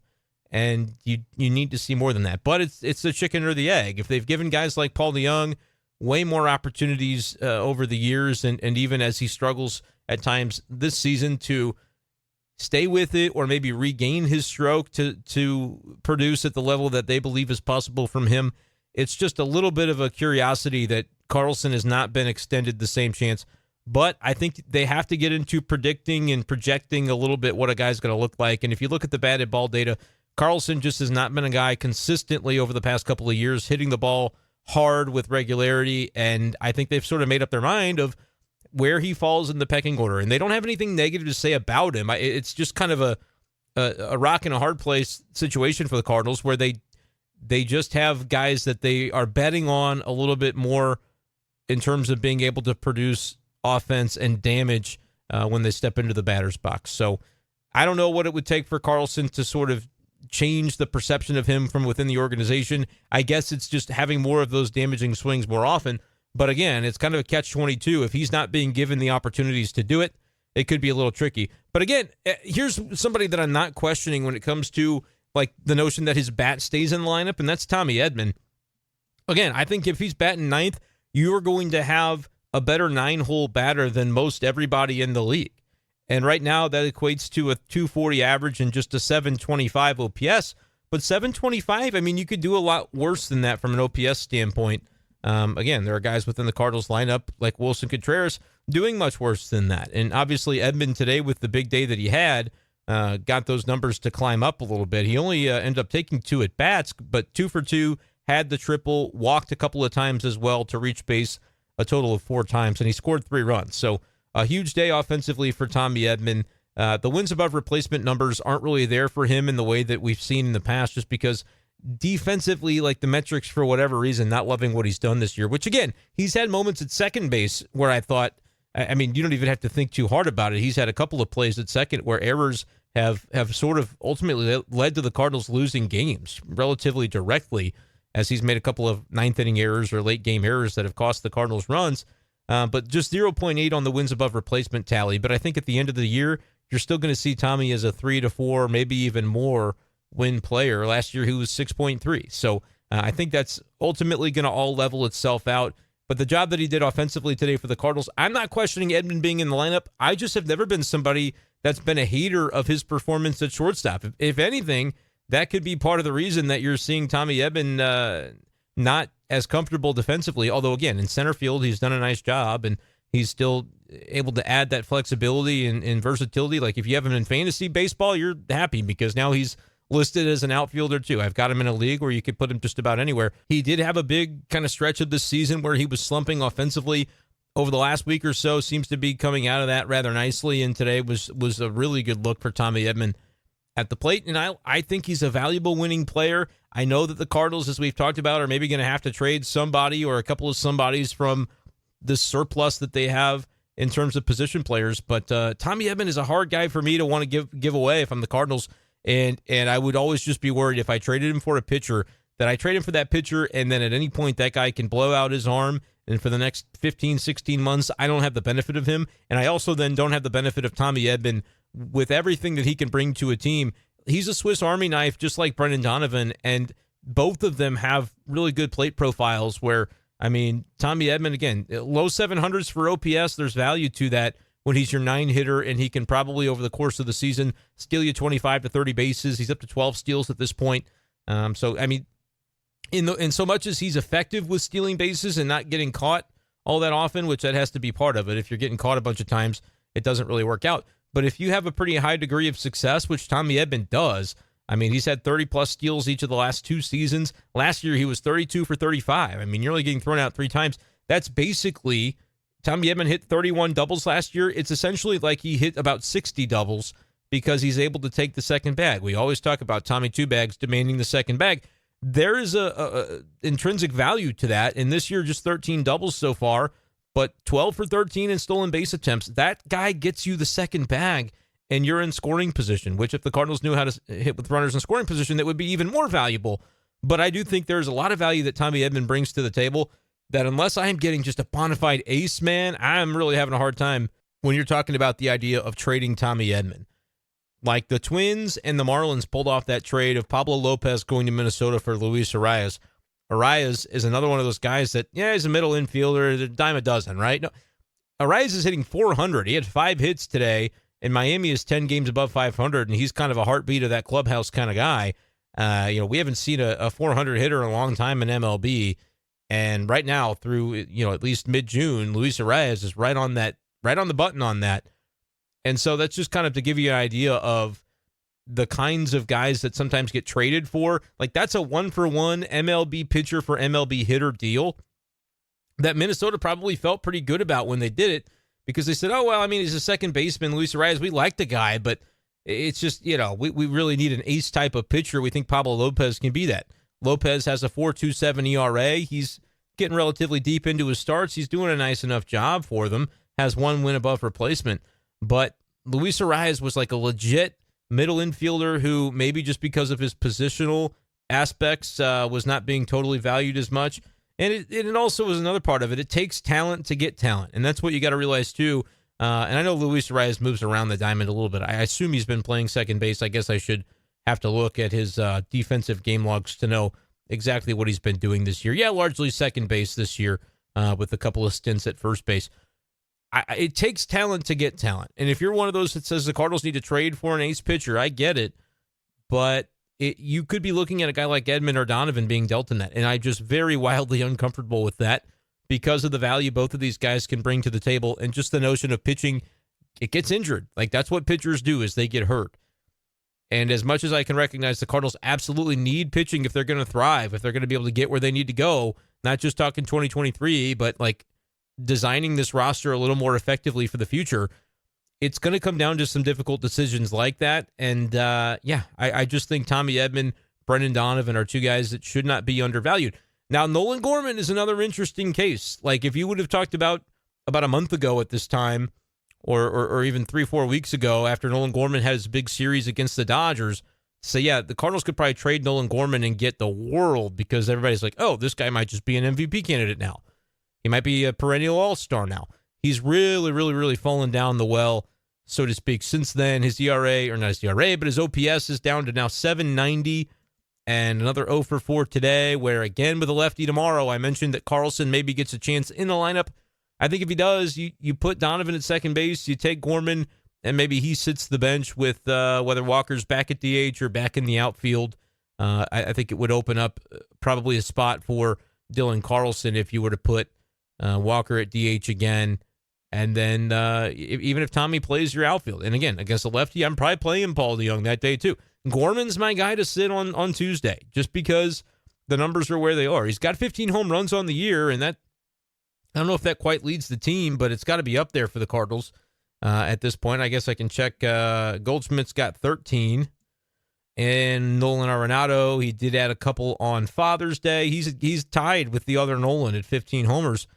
And you need to see more than that. But it's the chicken or the egg. If they've given guys like Paul DeJong way more opportunities over the years, and even as he struggles at times this season to stay with it or maybe regain his stroke to produce at the level that they believe is possible from him, it's just a little bit of a curiosity that Carlson has not been extended the same chance. But I think they have to get into predicting and projecting a little bit what a guy's going to look like. And if you look at the batted ball data, Carlson just has not been a guy consistently over the past couple of years hitting the ball hard with regularity. And I think they've sort of made up their mind of where he falls in the pecking order. And they don't have anything negative to say about him. It's just kind of a rock and a hard place situation for the Cardinals where they just have guys that they are betting on a little bit more in terms of being able to produce offense and damage when they step into the batter's box. So I don't know what it would take for Carlson to sort of change the perception of him from within the organization. I guess it's just having more of those damaging swings more often. But again, it's kind of a catch-22. If he's not being given the opportunities to do it, it could be a little tricky. But again, here's somebody that I'm not questioning when it comes to like the notion that his bat stays in the lineup, and that's Tommy Edman. Again, I think if he's batting ninth, you are going to have a better 9-hole batter than most everybody in the league. And right now, that equates to a 240 average and just a 725 OPS. But 725, I mean, you could do a lot worse than that from an OPS standpoint. Again, there are guys within the Cardinals lineup like Wilson Contreras doing much worse than that. And obviously, Edman today, with the big day that he had, got those numbers to climb up a little bit. He only ended up taking 2 at-bats, but 2 for 2, had the triple, walked a couple of times as well to reach base a total of 4 times, and he scored 3 runs. So a huge day offensively for Tommy Edman. The wins above replacement numbers aren't really there for him in the way that we've seen in the past, just because defensively, like the metrics, for whatever reason, not loving what he's done this year, which again, he's had moments at second base where I thought, I mean, you don't even have to think too hard about it. He's had a couple of plays at second where errors have sort of ultimately led to the Cardinals losing games relatively directly, as he's made a couple of ninth inning errors or late game errors that have cost the Cardinals runs. But just 0.8 on the wins above replacement tally. But I think at the end of the year, you're still going to see Tommy as a 3 to 4, maybe even more win player. Last year, he was 6.3. So I think that's ultimately going to all level itself out. But the job that he did offensively today for the Cardinals, I'm not questioning Edman being in the lineup. I just have never been somebody that's been a hater of his performance at shortstop. If anything, that could be part of the reason that you're seeing Tommy Edman not as comfortable defensively. Although, again, in center field, he's done a nice job, and he's still able to add that flexibility and versatility. Like, if you have him in fantasy baseball, you're happy because now he's listed as an outfielder too. I've got him in a league where you could put him just about anywhere. He did have a big kind of stretch of this season where he was slumping offensively over the last week or so. Seems to be coming out of that rather nicely, and today was a really good look for Tommy Edman at the plate. And I think he's a valuable winning player. I know that the Cardinals, as we've talked about, are maybe going to have to trade somebody or a couple of somebodies from the surplus that they have in terms of position players. But Tommy Edman is a hard guy for me to want to give away if I'm the Cardinals. And I would always just be worried if I traded him for a pitcher, that I trade him for that pitcher, and then at any point that guy can blow out his arm, and for the next 15, 16 months, I don't have the benefit of him. And I also then don't have the benefit of Tommy Edman with everything that he can bring to a team. He's a Swiss Army knife, just like Brendan Donovan, and both of them have really good plate profiles where, I mean, Tommy Edman, again, low 700s for OPS, there's value to that when he's your 9 hitter, and he can probably over the course of the season steal you 25 to 30 bases. He's up to 12 steals at this point. So, I mean, in so much as he's effective with stealing bases and not getting caught all that often, which that has to be part of it. If you're getting caught a bunch of times, it doesn't really work out. But if you have a pretty high degree of success, which Tommy Edman does, I mean, he's had 30-plus steals each of the last 2 seasons. Last year, he was 32 for 35. I mean, you're only getting thrown out 3 times. That's basically, Tommy Edman hit 31 doubles last year. It's essentially like he hit about 60 doubles because he's able to take the second bag. We always talk about Tommy Two Bags demanding the second bag. There is a intrinsic value to that. And this year, just 13 doubles so far, but 12 for 13 in stolen base attempts. That guy gets you the second bag, and you're in scoring position, which if the Cardinals knew how to hit with runners in scoring position, that would be even more valuable. But I do think there's a lot of value that Tommy Edman brings to the table that unless I'm getting just a bona fide ace, man, I'm really having a hard time when you're talking about the idea of trading Tommy Edman. Like the Twins and the Marlins pulled off that trade of Pablo Lopez going to Minnesota for Luis Arias. Arias is another one of those guys that, he's a middle infielder, a dime a dozen, right? No, Arias is hitting 400. He had 5 hits today, and Miami is 10 games above 500, and he's kind of a heartbeat of that clubhouse kind of guy. We haven't seen a 400 hitter in a long time in MLB, and right now through, at least mid-June, Luis Arias is right on the button on that. And so that's just kind of to give you an idea of the kinds of guys that sometimes get traded for. Like, that's a 1-for-1 MLB pitcher for MLB hitter deal that Minnesota probably felt pretty good about when they did it, because they said, oh, well, I mean, he's a second baseman, Luis Arias. We like the guy, but it's just, we really need an ace type of pitcher. We think Pablo Lopez can be that. Lopez has a 4.27 ERA. He's getting relatively deep into his starts. He's doing a nice enough job for them. Has 1 win above replacement. But Luis Arias was like a legit middle infielder who maybe just because of his positional aspects was not being totally valued as much. And it also was another part of it. It takes talent to get talent. And that's what you got to realize too. And I know Luis Arias moves around the diamond a little bit. I assume he's been playing second base. I guess I should have to look at his defensive game logs to know exactly what he's been doing this year. Yeah, largely second base this year with a couple of stints at first base. It takes talent to get talent. And if you're one of those that says the Cardinals need to trade for an ace pitcher, I get it. But you could be looking at a guy like Edman or Donovan being dealt in that. And I'm just very wildly uncomfortable with that because of the value both of these guys can bring to the table and just the notion of pitching. It gets injured. Like, that's what pitchers do, is they get hurt. And as much as I can recognize the Cardinals absolutely need pitching if they're going to thrive, if they're going to be able to get where they need to go, not just talking 2023, but like designing this roster a little more effectively for the future, it's going to come down to some difficult decisions like that. And I just think Tommy Edman, Brendan Donovan are 2 guys that should not be undervalued. Now, Nolan Gorman is another interesting case. Like, if you would have talked about a month ago at this time or even 3-4 weeks ago after Nolan Gorman had his big series against the Dodgers, say, yeah, the Cardinals could probably trade Nolan Gorman and get the world because everybody's like, oh, this guy might just be an MVP candidate now. He might be a perennial all-star now. He's really, really, really fallen down the well, so to speak. Since then, his ERA, or not his ERA, but his OPS is down to now 790 and another 0 for 4 today, where again with a lefty tomorrow, I mentioned that Carlson maybe gets a chance in the lineup. I think if he does, you put Donovan at second base, you take Gorman, and maybe he sits the bench with whether Walker's back at DH or back in the outfield. I think it would open up probably a spot for Dylan Carlson if you were to put Walker at DH again. And then even if Tommy plays your outfield, and again, against a lefty, I'm probably playing Paul DeJong that day too. Gorman's my guy to sit on Tuesday just because the numbers are where they are. He's got 15 home runs on the year, and that I don't know if that quite leads the team, but it's got to be up there for the Cardinals at this point. I guess I can check. Goldschmidt's got 13. And Nolan Arenado, he did add a couple on Father's Day. He's tied with the other Nolan at 15 homers.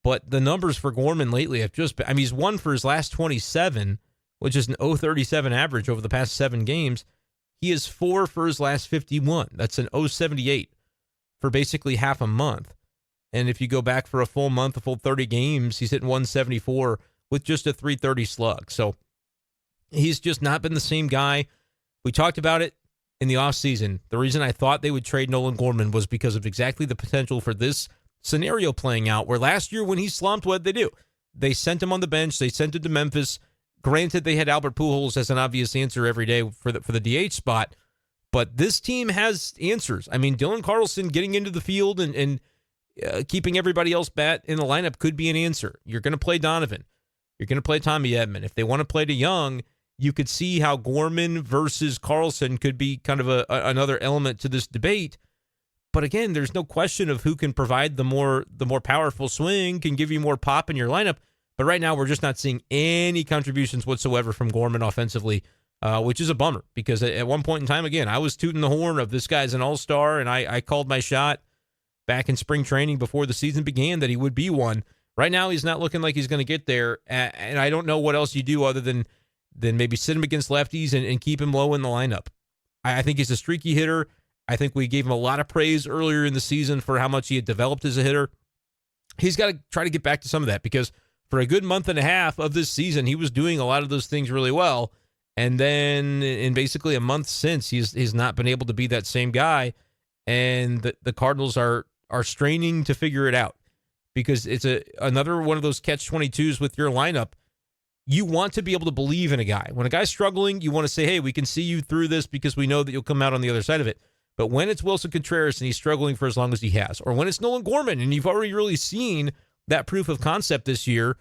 But the numbers for Gorman lately have just been, I mean, he's won for his last 27, which is an 0.37 average over the past 7 games. He is 4 for his last 51. That's an 0.78 for basically half a month. And if you go back for a full month, a full 30 games, he's hitting 174 with just a 330 slug. So he's just not been the same guy. We talked about it in the offseason. The reason I thought they would trade Nolan Gorman was because of exactly the potential for this scenario playing out, where last year when he slumped, what did they do? They sent him on the bench. They sent him to Memphis. Granted, they had Albert Pujols as an obvious answer every day for the DH spot, but this team has answers. I mean, Dylan Carlson getting into the field and keeping everybody else bat in the lineup could be an answer. You're going to play Donovan. You're going to play Tommy Edman. If they want to play DeJong, you could see how Gorman versus Carlson could be kind of another element to this debate. But again, there's no question of who can provide the more powerful swing, can give you more pop in your lineup. But right now, we're just not seeing any contributions whatsoever from Gorman offensively, which is a bummer because at one point in time, again, I was tooting the horn of this guy's an all-star, and I called my shot back in spring training before the season began that he would be one. Right now, he's not looking like he's going to get there, and I don't know what else you do other than maybe sit him against lefties and keep him low in the lineup. I think he's a streaky hitter. I think we gave him a lot of praise earlier in the season for how much he had developed as a hitter. He's got to try to get back to some of that because for a good month and a half of this season, he was doing a lot of those things really well. And then in basically a month since, he's not been able to be that same guy. And the Cardinals are straining to figure it out because it's another one of those catch-22s with your lineup. You want to be able to believe in a guy. When a guy's struggling, you want to say, hey, we can see you through this because we know that you'll come out on the other side of it. But when it's Wilson Contreras and he's struggling for as long as he has, or when it's Nolan Gorman and you've already really seen that proof of concept this year,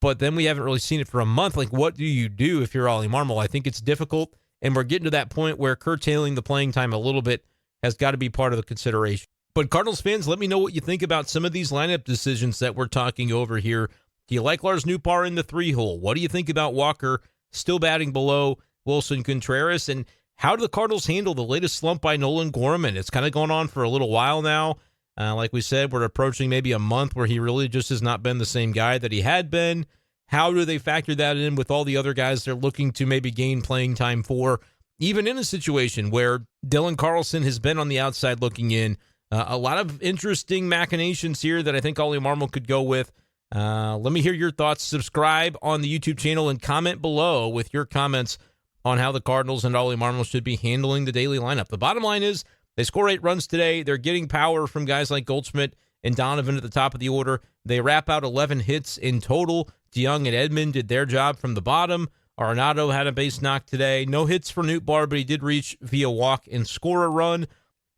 but then we haven't really seen it for a month, like what do you do if you're Ollie Marmol? I think it's difficult, and we're getting to that point where curtailing the playing time a little bit has got to be part of the consideration. But Cardinals fans, let me know what you think about some of these lineup decisions that we're talking over here. Do you like Lars Nootbaar in the 3-hole? What do you think about Walker still batting below Wilson Contreras? And how do the Cardinals handle the latest slump by Nolan Gorman? It's kind of going on for a little while now. Like we said, we're approaching maybe a month where he really just has not been the same guy that he had been. How do they factor that in with all the other guys they're looking to maybe gain playing time for, even in a situation where Dylan Carlson has been on the outside looking in? A lot of interesting machinations here that I think Ollie Marmol could go with. Let me hear your thoughts. Subscribe on the YouTube channel and comment below with your comments on how the Cardinals and Ollie Marmol should be handling the daily lineup. The bottom line is they score 8 runs today. They're getting power from guys like Goldschmidt and Donovan at the top of the order. They wrap out 11 hits in total. DeJong and Edman did their job from the bottom. Arenado had a base knock today. No hits for Nootbaar, but he did reach via walk and score a run.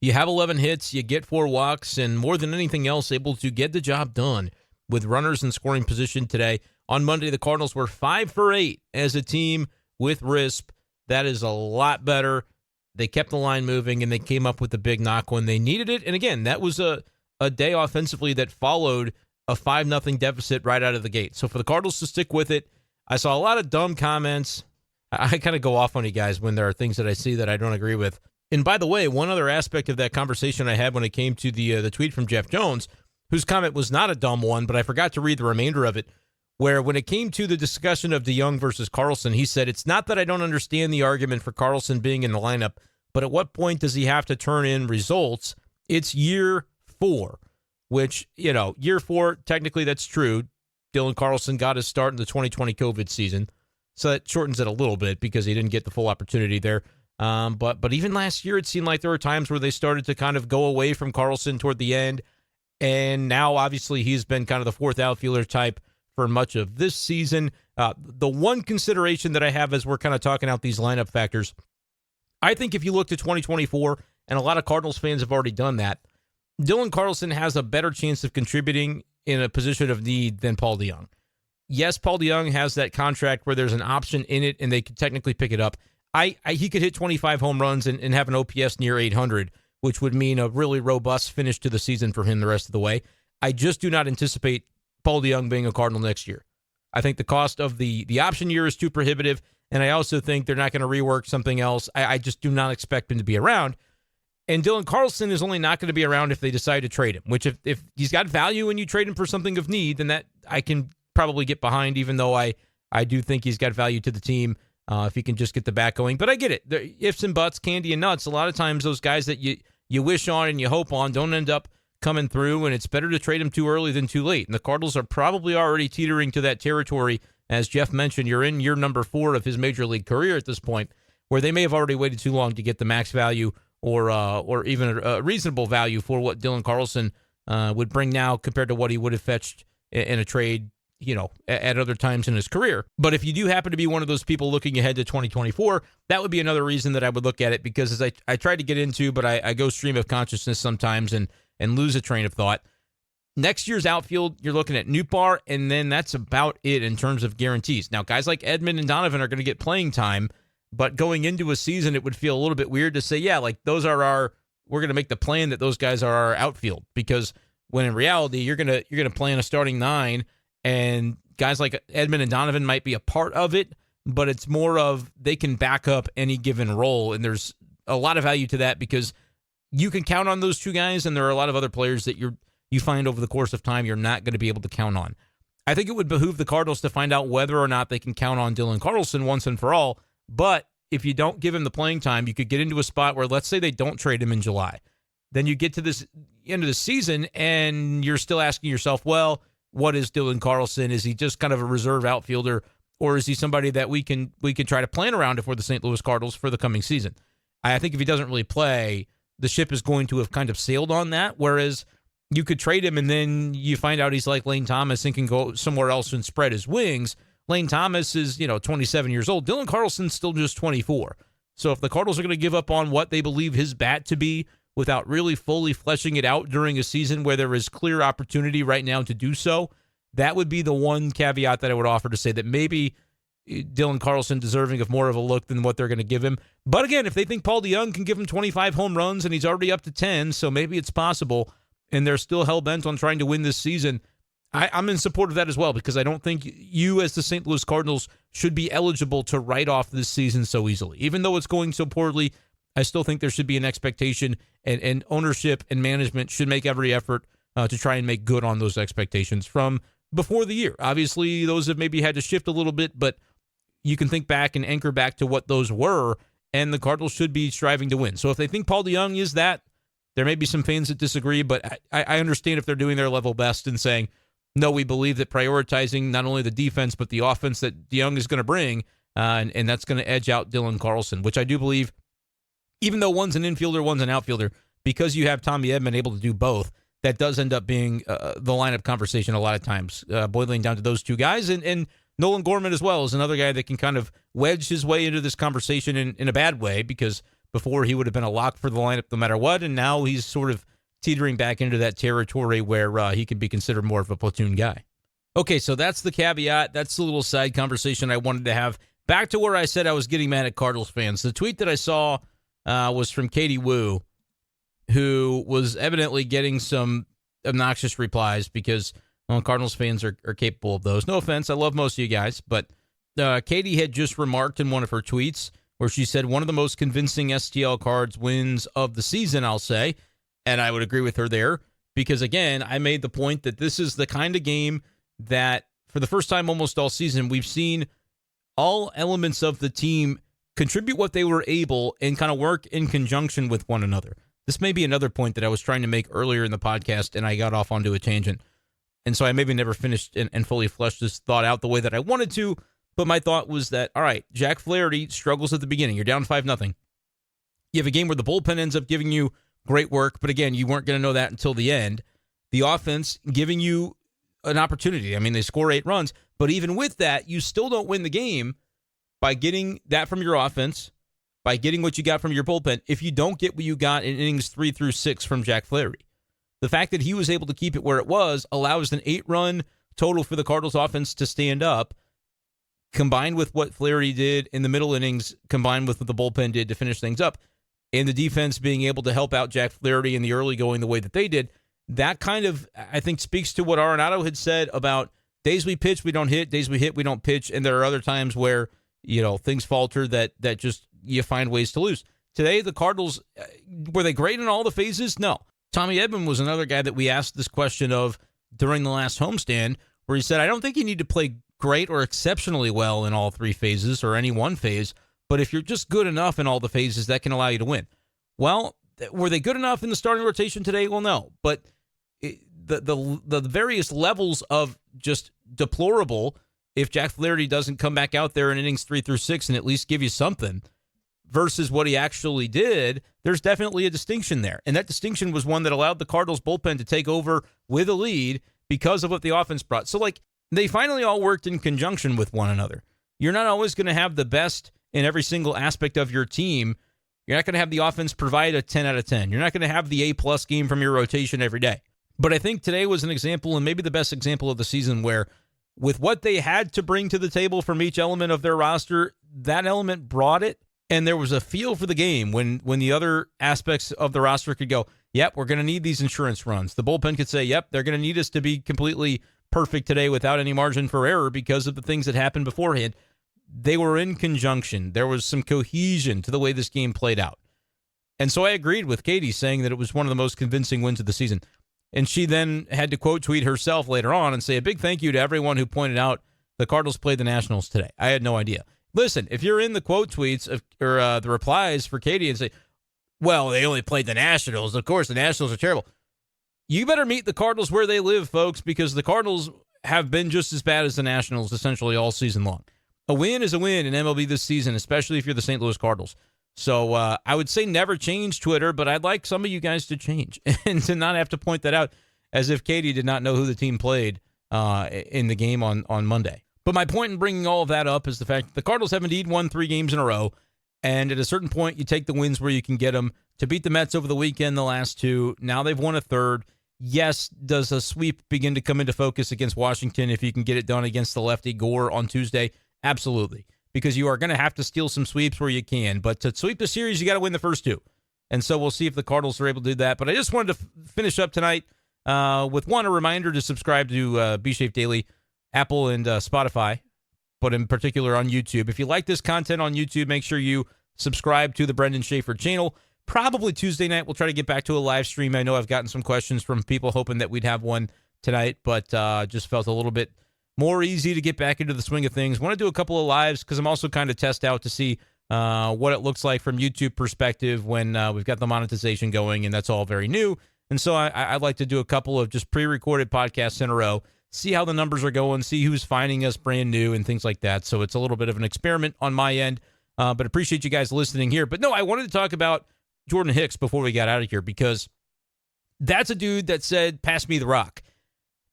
You have 11 hits, you get 4 walks, and more than anything else, able to get the job done with runners in scoring position today. On Monday, the Cardinals were 5 for 8 as a team with RISP. That is a lot better. They kept the line moving, and they came up with a big knock when they needed it. And again, that was a day offensively that followed a 5-0 deficit right out of the gate. So for the Cardinals to stick with it, I saw a lot of dumb comments. I kind of go off on you guys when there are things that I see that I don't agree with. And by the way, one other aspect of that conversation I had when it came to the tweet from Jeff Jones, whose comment was not a dumb one, but I forgot to read the remainder of it, where when it came to the discussion of DeJong versus Carlson, he said, it's not that I don't understand the argument for Carlson being in the lineup, but at what point does he have to turn in results? It's year 4, which, year 4, technically that's true. Dylan Carlson got his start in the 2020 COVID season, so that shortens it a little bit because he didn't get the full opportunity there. But even last year, it seemed like there were times where they started to kind of go away from Carlson toward the end, and now obviously he's been kind of the fourth outfielder type for much of this season. The one consideration that I have as we're kind of talking out these lineup factors, I think if you look to 2024, and a lot of Cardinals fans have already done that, Dylan Carlson has a better chance of contributing in a position of need than Paul DeJong. Yes, Paul DeJong has that contract where there's an option in it and they could technically pick it up. He could hit 25 home runs and have an OPS near 800, which would mean a really robust finish to the season for him the rest of the way. I just do not anticipate Paul DeJong being a Cardinal next year. I think the cost of the option year is too prohibitive, and I also think they're not going to rework something else. I just do not expect him to be around. And Dylan Carlson is only not going to be around if they decide to trade him, which if he's got value and you trade him for something of need, then that I can probably get behind, even though I do think he's got value to the team if he can just get the bat going. But I get it. The ifs and buts, candy and nuts, a lot of times those guys that you wish on and you hope on don't end up coming through, and it's better to trade them too early than too late. And the Cardinals are probably already teetering to that territory. As Jeff mentioned, you're in year number 4 of his major league career at this point, where they may have already waited too long to get the max value or even a reasonable value for what Dylan Carlson would bring now compared to what he would have fetched in a trade, at other times in his career. But if you do happen to be one of those people looking ahead to 2024, that would be another reason that I would look at it, because as I tried to get into, but I go stream of consciousness sometimes and lose a train of thought. Next year's outfield, you're looking at Nootbaar, and then that's about it in terms of guarantees. Now, guys like Edman and Donovan are going to get playing time, but going into a season, it would feel a little bit weird to say, yeah, like those are we're going to make the plan that those guys are our outfield, because when in reality, you're going to plan a starting 9, and guys like Edman and Donovan might be a part of it, but it's more of they can back up any given role, and there's a lot of value to that because you can count on those two guys, and there are a lot of other players that you find over the course of time you're not going to be able to count on. I think it would behoove the Cardinals to find out whether or not they can count on Dylan Carlson once and for all. But if you don't give him the playing time, you could get into a spot where, let's say they don't trade him in July. Then you get to this end of the season and you're still asking yourself, well, what is Dylan Carlson? Is he just kind of a reserve outfielder, or is he somebody that we can try to plan around if we're the St. Louis Cardinals for the coming season? I think if he doesn't really play, the ship is going to have kind of sailed on that, whereas you could trade him and then you find out he's like Lane Thomas and can go somewhere else and spread his wings. Lane Thomas is, 27 years old. Dylan Carlson's still just 24. So if the Cardinals are going to give up on what they believe his bat to be without really fully fleshing it out during a season where there is clear opportunity right now to do so, that would be the one caveat that I would offer to say that maybe Dylan Carlson deserving of more of a look than what they're going to give him. But again, if they think Paul DeJong can give him 25 home runs and he's already up to 10, so maybe it's possible, and they're still hell-bent on trying to win this season, I'm in support of that as well, because I don't think you as the St. Louis Cardinals should be eligible to write off this season so easily. Even though it's going so poorly, I still think there should be an expectation, and ownership and management should make every effort to try and make good on those expectations from before the year. Obviously, those have maybe had to shift a little bit, but you can think back and anchor back to what those were, and the Cardinals should be striving to win. So if they think Paul DeJong is that, there may be some fans that disagree, but I understand if they're doing their level best and saying, no, we believe that prioritizing not only the defense, but the offense that DeJong is going to bring, and that's going to edge out Dylan Carlson, which I do believe, even though one's an infielder, one's an outfielder, because you have Tommy Edman able to do both, that does end up being the lineup conversation a lot of times, boiling down to those two guys. And Nolan Gorman as well is another guy that can kind of wedge his way into this conversation in a bad way, because before he would have been a lock for the lineup no matter what, and now he's sort of teetering back into that territory where he could be considered more of a platoon guy. Okay, so that's the caveat. That's the little side conversation I wanted to have. Back to where I said I was getting mad at Cardinals fans. The tweet that I saw was from Katie Wu, who was evidently getting some obnoxious replies because Cardinals fans are capable of those. No offense, I love most of you guys, but Katie had just remarked in one of her tweets where she said one of the most convincing STL Cards wins of the season, I'll say, and I would agree with her there because, again, I made the point that this is the kind of game that for the first time almost all season, we've seen all elements of the team contribute what they were able and kind of work in conjunction with one another. This may be another point that I was trying to make earlier in the podcast, and I got off onto a tangent. And so I maybe never finished and fully fleshed this thought out the way that I wanted to. But my thought was that, all right, Jack Flaherty struggles at the beginning. You're down 5-0. You have a game where the bullpen ends up giving you great work. But again, you weren't going to know that until the end. The offense giving you an opportunity. I mean, they score 8 runs. But even with that, you still don't win the game by getting that from your offense, by getting what you got from your bullpen, if you don't get what you got in innings 3 through 6 from Jack Flaherty. The fact that he was able to keep it where it was allows an 8-run total for the Cardinals offense to stand up, combined with what Flaherty did in the middle innings, combined with what the bullpen did to finish things up, and the defense being able to help out Jack Flaherty in the early going the way that they did. That kind of, I think, speaks to what Arenado had said about days we pitch, we don't hit, days we hit, we don't pitch, and there are other times where, things falter that just you find ways to lose. Today, the Cardinals, were they great in all the phases? No. Tommy Edman was another guy that we asked this question of during the last homestand, where he said, I don't think you need to play great or exceptionally well in all 3 phases or any one phase, but if you're just good enough in all the phases, that can allow you to win. Well, were they good enough in the starting rotation today? Well, no, but the various levels of just deplorable, if Jack Flaherty doesn't come back out there in innings 3 through 6 and at least give you something, versus what he actually did, there's definitely a distinction there. And that distinction was one that allowed the Cardinals bullpen to take over with a lead because of what the offense brought. So, they finally all worked in conjunction with one another. You're not always going to have the best in every single aspect of your team. You're not going to have the offense provide a 10 out of 10. You're not going to have the A-plus game from your rotation every day. But I think today was an example, and maybe the best example of the season, where with what they had to bring to the table from each element of their roster, that element brought it. And there was a feel for the game when the other aspects of the roster could go, yep, we're going to need these insurance runs. The bullpen could say, yep, they're going to need us to be completely perfect today without any margin for error because of the things that happened beforehand. They were in conjunction. There was some cohesion to the way this game played out. And so I agreed with Katie saying that it was one of the most convincing wins of the season. And she then had to quote tweet herself later on and say a big thank you to everyone who pointed out the Cardinals played the Nationals today. I had no idea. Listen, if you're in the quote tweets or the replies for Katie and say, well, they only played the Nationals, of course the Nationals are terrible, you better meet the Cardinals where they live, folks, because the Cardinals have been just as bad as the Nationals essentially all season long. A win is a win in MLB this season, especially if you're the St. Louis Cardinals. So I would say never change Twitter, but I'd like some of you guys to change and to not have to point that out as if Katie did not know who the team played in the game on Monday. But my point in bringing all of that up is the fact that the Cardinals have indeed won 3 games in a row, and at a certain point, you take the wins where you can get them. To beat the Mets over the weekend, the last 2, now they've won a third. Yes, does a sweep begin to come into focus against Washington if you can get it done against the lefty Gore on Tuesday? Absolutely, because you are going to have to steal some sweeps where you can. But to sweep the series, you got to win the first 2. And so we'll see if the Cardinals are able to do that. But I just wanted to finish up tonight with a reminder to subscribe to B-Shape Daily, Apple and Spotify, but in particular on YouTube. If you like this content on YouTube, make sure you subscribe to the Brenden Schaeffer channel. Probably Tuesday night, we'll try to get back to a live stream. I know I've gotten some questions from people hoping that we'd have one tonight, but just felt a little bit more easy to get back into the swing of things. Want to do a couple of lives because I'm also kind of test out to see what it looks like from YouTube perspective when we've got the monetization going, and that's all very new. And so I'd like to do a couple of just pre-recorded podcasts in a row, see how the numbers are going, see who's finding us brand new and things like that. So it's a little bit of an experiment on my end, but appreciate you guys listening here. But no, I wanted to talk about Jordan Hicks before we got out of here because that's a dude that said, pass me the rock.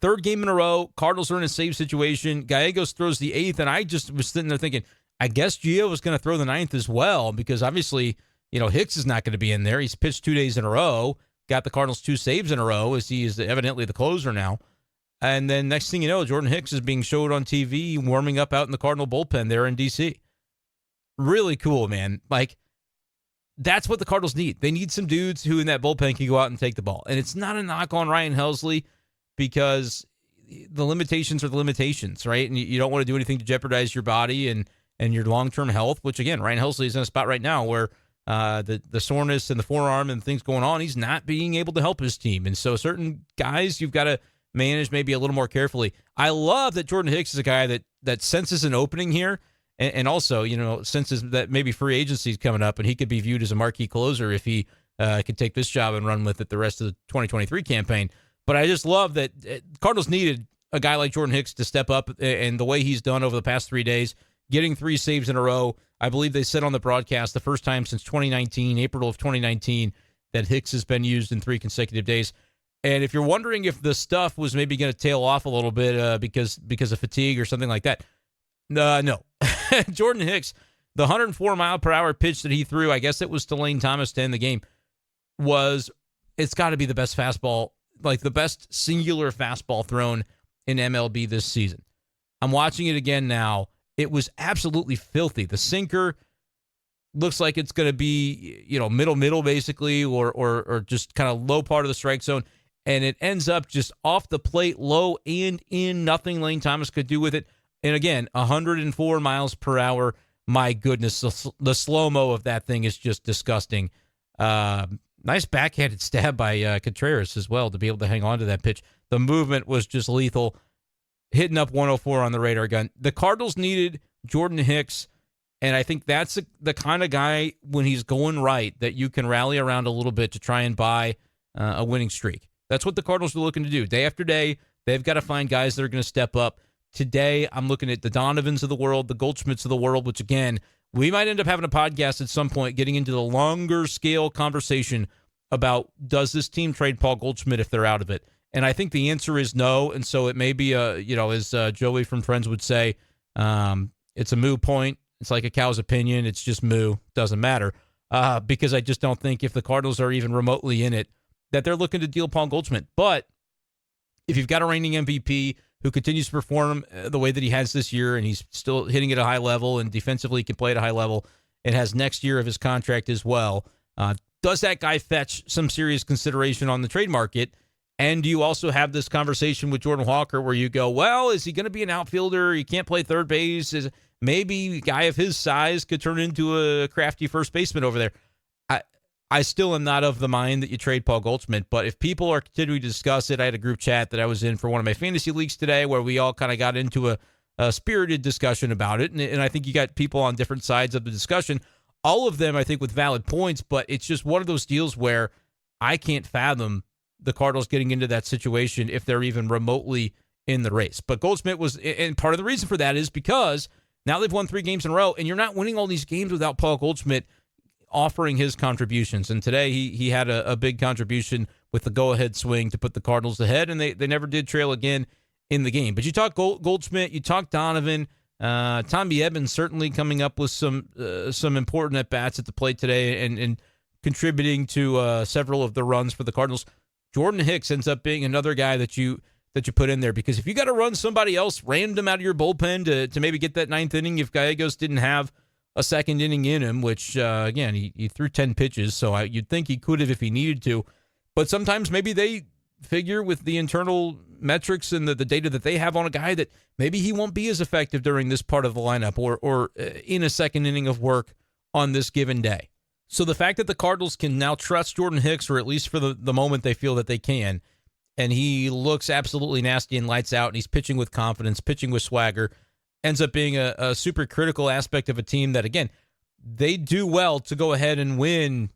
3rd game in a row, Cardinals are in a save situation. Gallegos throws the 8th, and I just was sitting there thinking, I guess Gio was going to throw the 9th as well because obviously, Hicks is not going to be in there. He's pitched 2 days in a row, got the Cardinals 2 saves in a row as he is evidently the closer now. And then next thing you know, Jordan Hicks is being showed on TV warming up out in the Cardinal bullpen there in D.C. Really cool, man. That's what the Cardinals need. They need some dudes who in that bullpen can go out and take the ball. And it's not a knock on Ryan Helsley because the limitations are the limitations, right? And you don't want to do anything to jeopardize your body and your long-term health, which, again, Ryan Helsley is in a spot right now where the soreness and the forearm and things going on, he's not being able to help his team. And so certain guys, you've got to managed maybe a little more carefully. I love that Jordan Hicks is a guy that senses an opening here, and also, senses that maybe free agency is coming up, and he could be viewed as a marquee closer if he could take this job and run with it the rest of the 2023 campaign. But I just love that Cardinals needed a guy like Jordan Hicks to step up, and the way he's done over the past 3 days, getting 3 saves in a row. I believe they said on the broadcast the first time since 2019, April of 2019, that Hicks has been used in 3 consecutive days. And if you're wondering if the stuff was maybe going to tail off a little bit because of fatigue or something like that, no. Jordan Hicks, the 104-mile-per-hour pitch that he threw, I guess it was to Lane Thomas to end the game, it's got to be the best fastball, like the best singular fastball thrown in MLB this season. I'm watching it again now. It was absolutely filthy. The sinker looks like it's going to be, middle basically, or just kind of low part of the strike zone. And it ends up just off the plate, low and in, nothing Lane Thomas could do with it. And again, 104 miles per hour. My goodness, the slow-mo of that thing is just disgusting. Nice backhanded stab by Contreras as well to be able to hang on to that pitch. The movement was just lethal, hitting up 104 on the radar gun. The Cardinals needed Jordan Hicks, and I think that's the kind of guy, when he's going right, that you can rally around a little bit to try and buy a winning streak. That's what the Cardinals are looking to do. Day after day, they've got to find guys that are going to step up. Today, I'm looking at the Donovans of the world, the Goldschmidts of the world, which, again, we might end up having a podcast at some point getting into the longer scale conversation about, does this team trade Paul Goldschmidt if they're out of it? And I think the answer is no. And so it may be, as Joey from Friends would say, it's a moo point. It's like a cow's opinion. It's just moo. Doesn't matter. Because I just don't think if the Cardinals are even remotely in it, that they're looking to deal Paul Goldschmidt. But if you've got a reigning MVP who continues to perform the way that he has this year, and he's still hitting at a high level, and defensively can play at a high level, and has next year of his contract as well, does that guy fetch some serious consideration on the trade market? And do you also have this conversation with Jordan Walker where you go, well, is he going to be an outfielder? He can't play third base. Maybe a guy of his size could turn into a crafty first baseman over there. I still am not of the mind that you trade Paul Goldschmidt, but if people are continuing to discuss it, I had a group chat that I was in for one of my fantasy leagues today where we all kind of got into a spirited discussion about it, and I think you got people on different sides of the discussion, all of them, I think, with valid points, but it's just one of those deals where I can't fathom the Cardinals getting into that situation if they're even remotely in the race. But Goldschmidt was, and part of the reason for that is because now they've won 3 games in a row, and you're not winning all these games without Paul Goldschmidt offering his contributions. And today he had a big contribution with the go-ahead swing to put the Cardinals ahead, and they never did trail again in the game. But you talk Goldschmidt, you talk Donovan, Tommy Evans certainly coming up with some important at-bats at the plate today and contributing to several of the runs for the Cardinals. Jordan Hicks ends up being another guy that you put in there, because if you got to run somebody else random out of your bullpen to maybe get that 9th inning, if Gallegos didn't have a second inning in him, which, again, he threw 10 pitches, so you'd think he could have if he needed to. But sometimes maybe they figure with the internal metrics and the data that they have on a guy that maybe he won't be as effective during this part of the lineup or in a second inning of work on this given day. So the fact that the Cardinals can now trust Jordan Hicks, or at least for the moment they feel that they can, and he looks absolutely nasty and lights out, and he's pitching with confidence, pitching with swagger, ends up being a super critical aspect of a team that, again, they do well to go ahead and win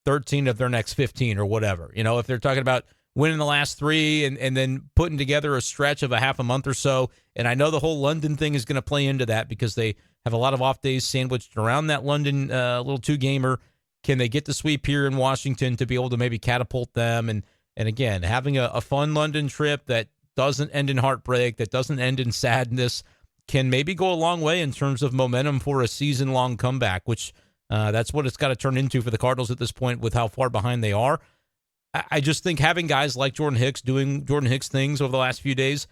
13 of their next 15 or whatever. If they're talking about winning the last 3 and then putting together a stretch of a half a month or so, and I know the whole London thing is going to play into that because they have a lot of off days sandwiched around that London little 2-gamer. Can they get the sweep here in Washington to be able to maybe catapult them? And again, having a fun London trip that doesn't end in heartbreak, that doesn't end in sadness, can maybe go a long way in terms of momentum for a season-long comeback, which that's what it's got to turn into for the Cardinals at this point with how far behind they are. I just think having guys like Jordan Hicks doing Jordan Hicks things over the last few days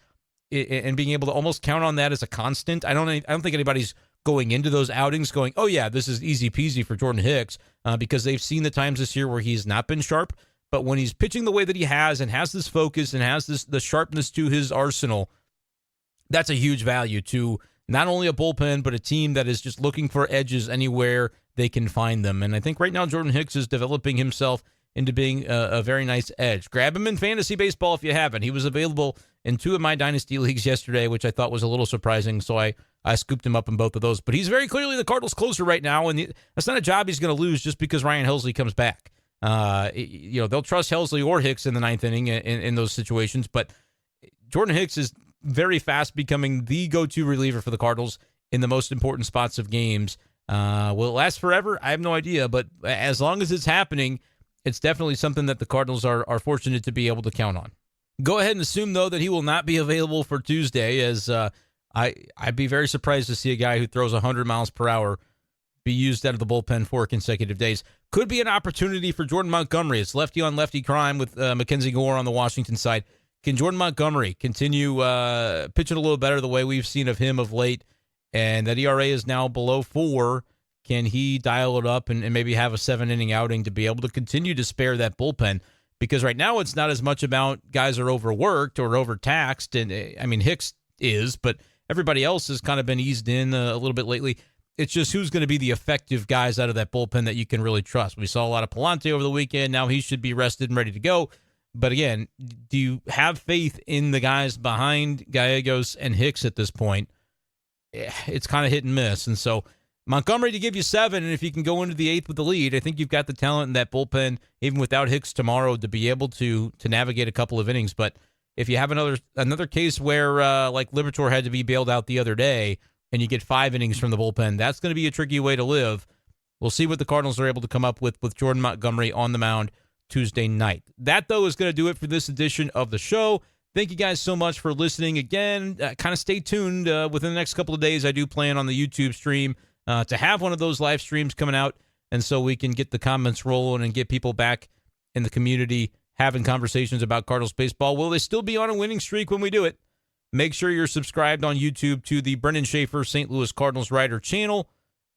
and being able to almost count on that as a constant, I don't think anybody's going into those outings going, oh, yeah, this is easy peasy for Jordan Hicks, because they've seen the times this year where he's not been sharp. But when he's pitching the way that he has and has this focus and has the sharpness to his arsenal, that's a huge value to not only a bullpen, but a team that is just looking for edges anywhere they can find them. And I think right now Jordan Hicks is developing himself into being a very nice edge. Grab him in fantasy baseball if you haven't. He was available in 2 of my dynasty leagues yesterday, which I thought was a little surprising, so I scooped him up in both of those. But he's very clearly the Cardinals' closer right now, and that's not a job he's going to lose just because Ryan Helsley comes back. They'll trust Helsley or Hicks in the 9th inning in those situations, but Jordan Hicks is very fast becoming the go-to reliever for the Cardinals in the most important spots of games. Will it last forever? I have no idea, but as long as it's happening, it's definitely something that the Cardinals are fortunate to be able to count on. Go ahead and assume, though, that he will not be available for Tuesday, as I'd be very surprised to see a guy who throws 100 miles per hour be used out of the bullpen 4 consecutive days. Could be an opportunity for Jordan Montgomery. It's lefty-on-lefty crime with Mackenzie Gore on the Washington side. Can Jordan Montgomery continue pitching a little better the way we've seen of him of late? And that ERA is now below 4. Can he dial it up and maybe have a 7-inning outing to be able to continue to spare that bullpen? Because right now it's not as much about guys are overworked or overtaxed. And I mean, Hicks is, but everybody else has kind of been eased in a little bit lately. It's just who's going to be the effective guys out of that bullpen that you can really trust. We saw a lot of Palante over the weekend. Now he should be rested and ready to go. But again, do you have faith in the guys behind Gallegos and Hicks at this point? It's kind of hit and miss. And so Montgomery to give you 7, and if you can go into the 8th with the lead, I think you've got the talent in that bullpen, even without Hicks tomorrow, to be able to navigate a couple of innings. But if you have another case where like Liberatore had to be bailed out the other day, and you get 5 innings from the bullpen, that's going to be a tricky way to live. We'll see what the Cardinals are able to come up with Jordan Montgomery on the mound Tuesday night. That, though, is going to do it for this edition of the show. Thank you guys so much for listening. Again, kind of stay tuned. Within the next couple of days, I do plan on the YouTube stream to have one of those live streams coming out, and so we can get the comments rolling and get people back in the community having conversations about Cardinals baseball. Will they still be on a winning streak when we do it? Make sure you're subscribed on YouTube to the Brenden Schaeffer St. Louis Cardinals Writer channel.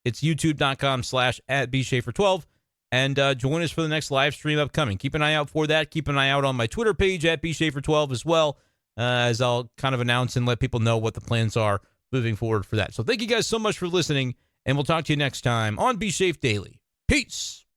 It's youtube.com/@bschaeffer12. And join us for the next live stream upcoming. Keep an eye out for that. Keep an eye out on my Twitter page @bschaeffer12 as well, as I'll kind of announce and let people know what the plans are moving forward for that. So thank you guys so much for listening, and we'll talk to you next time on Be Safe Daily. Peace.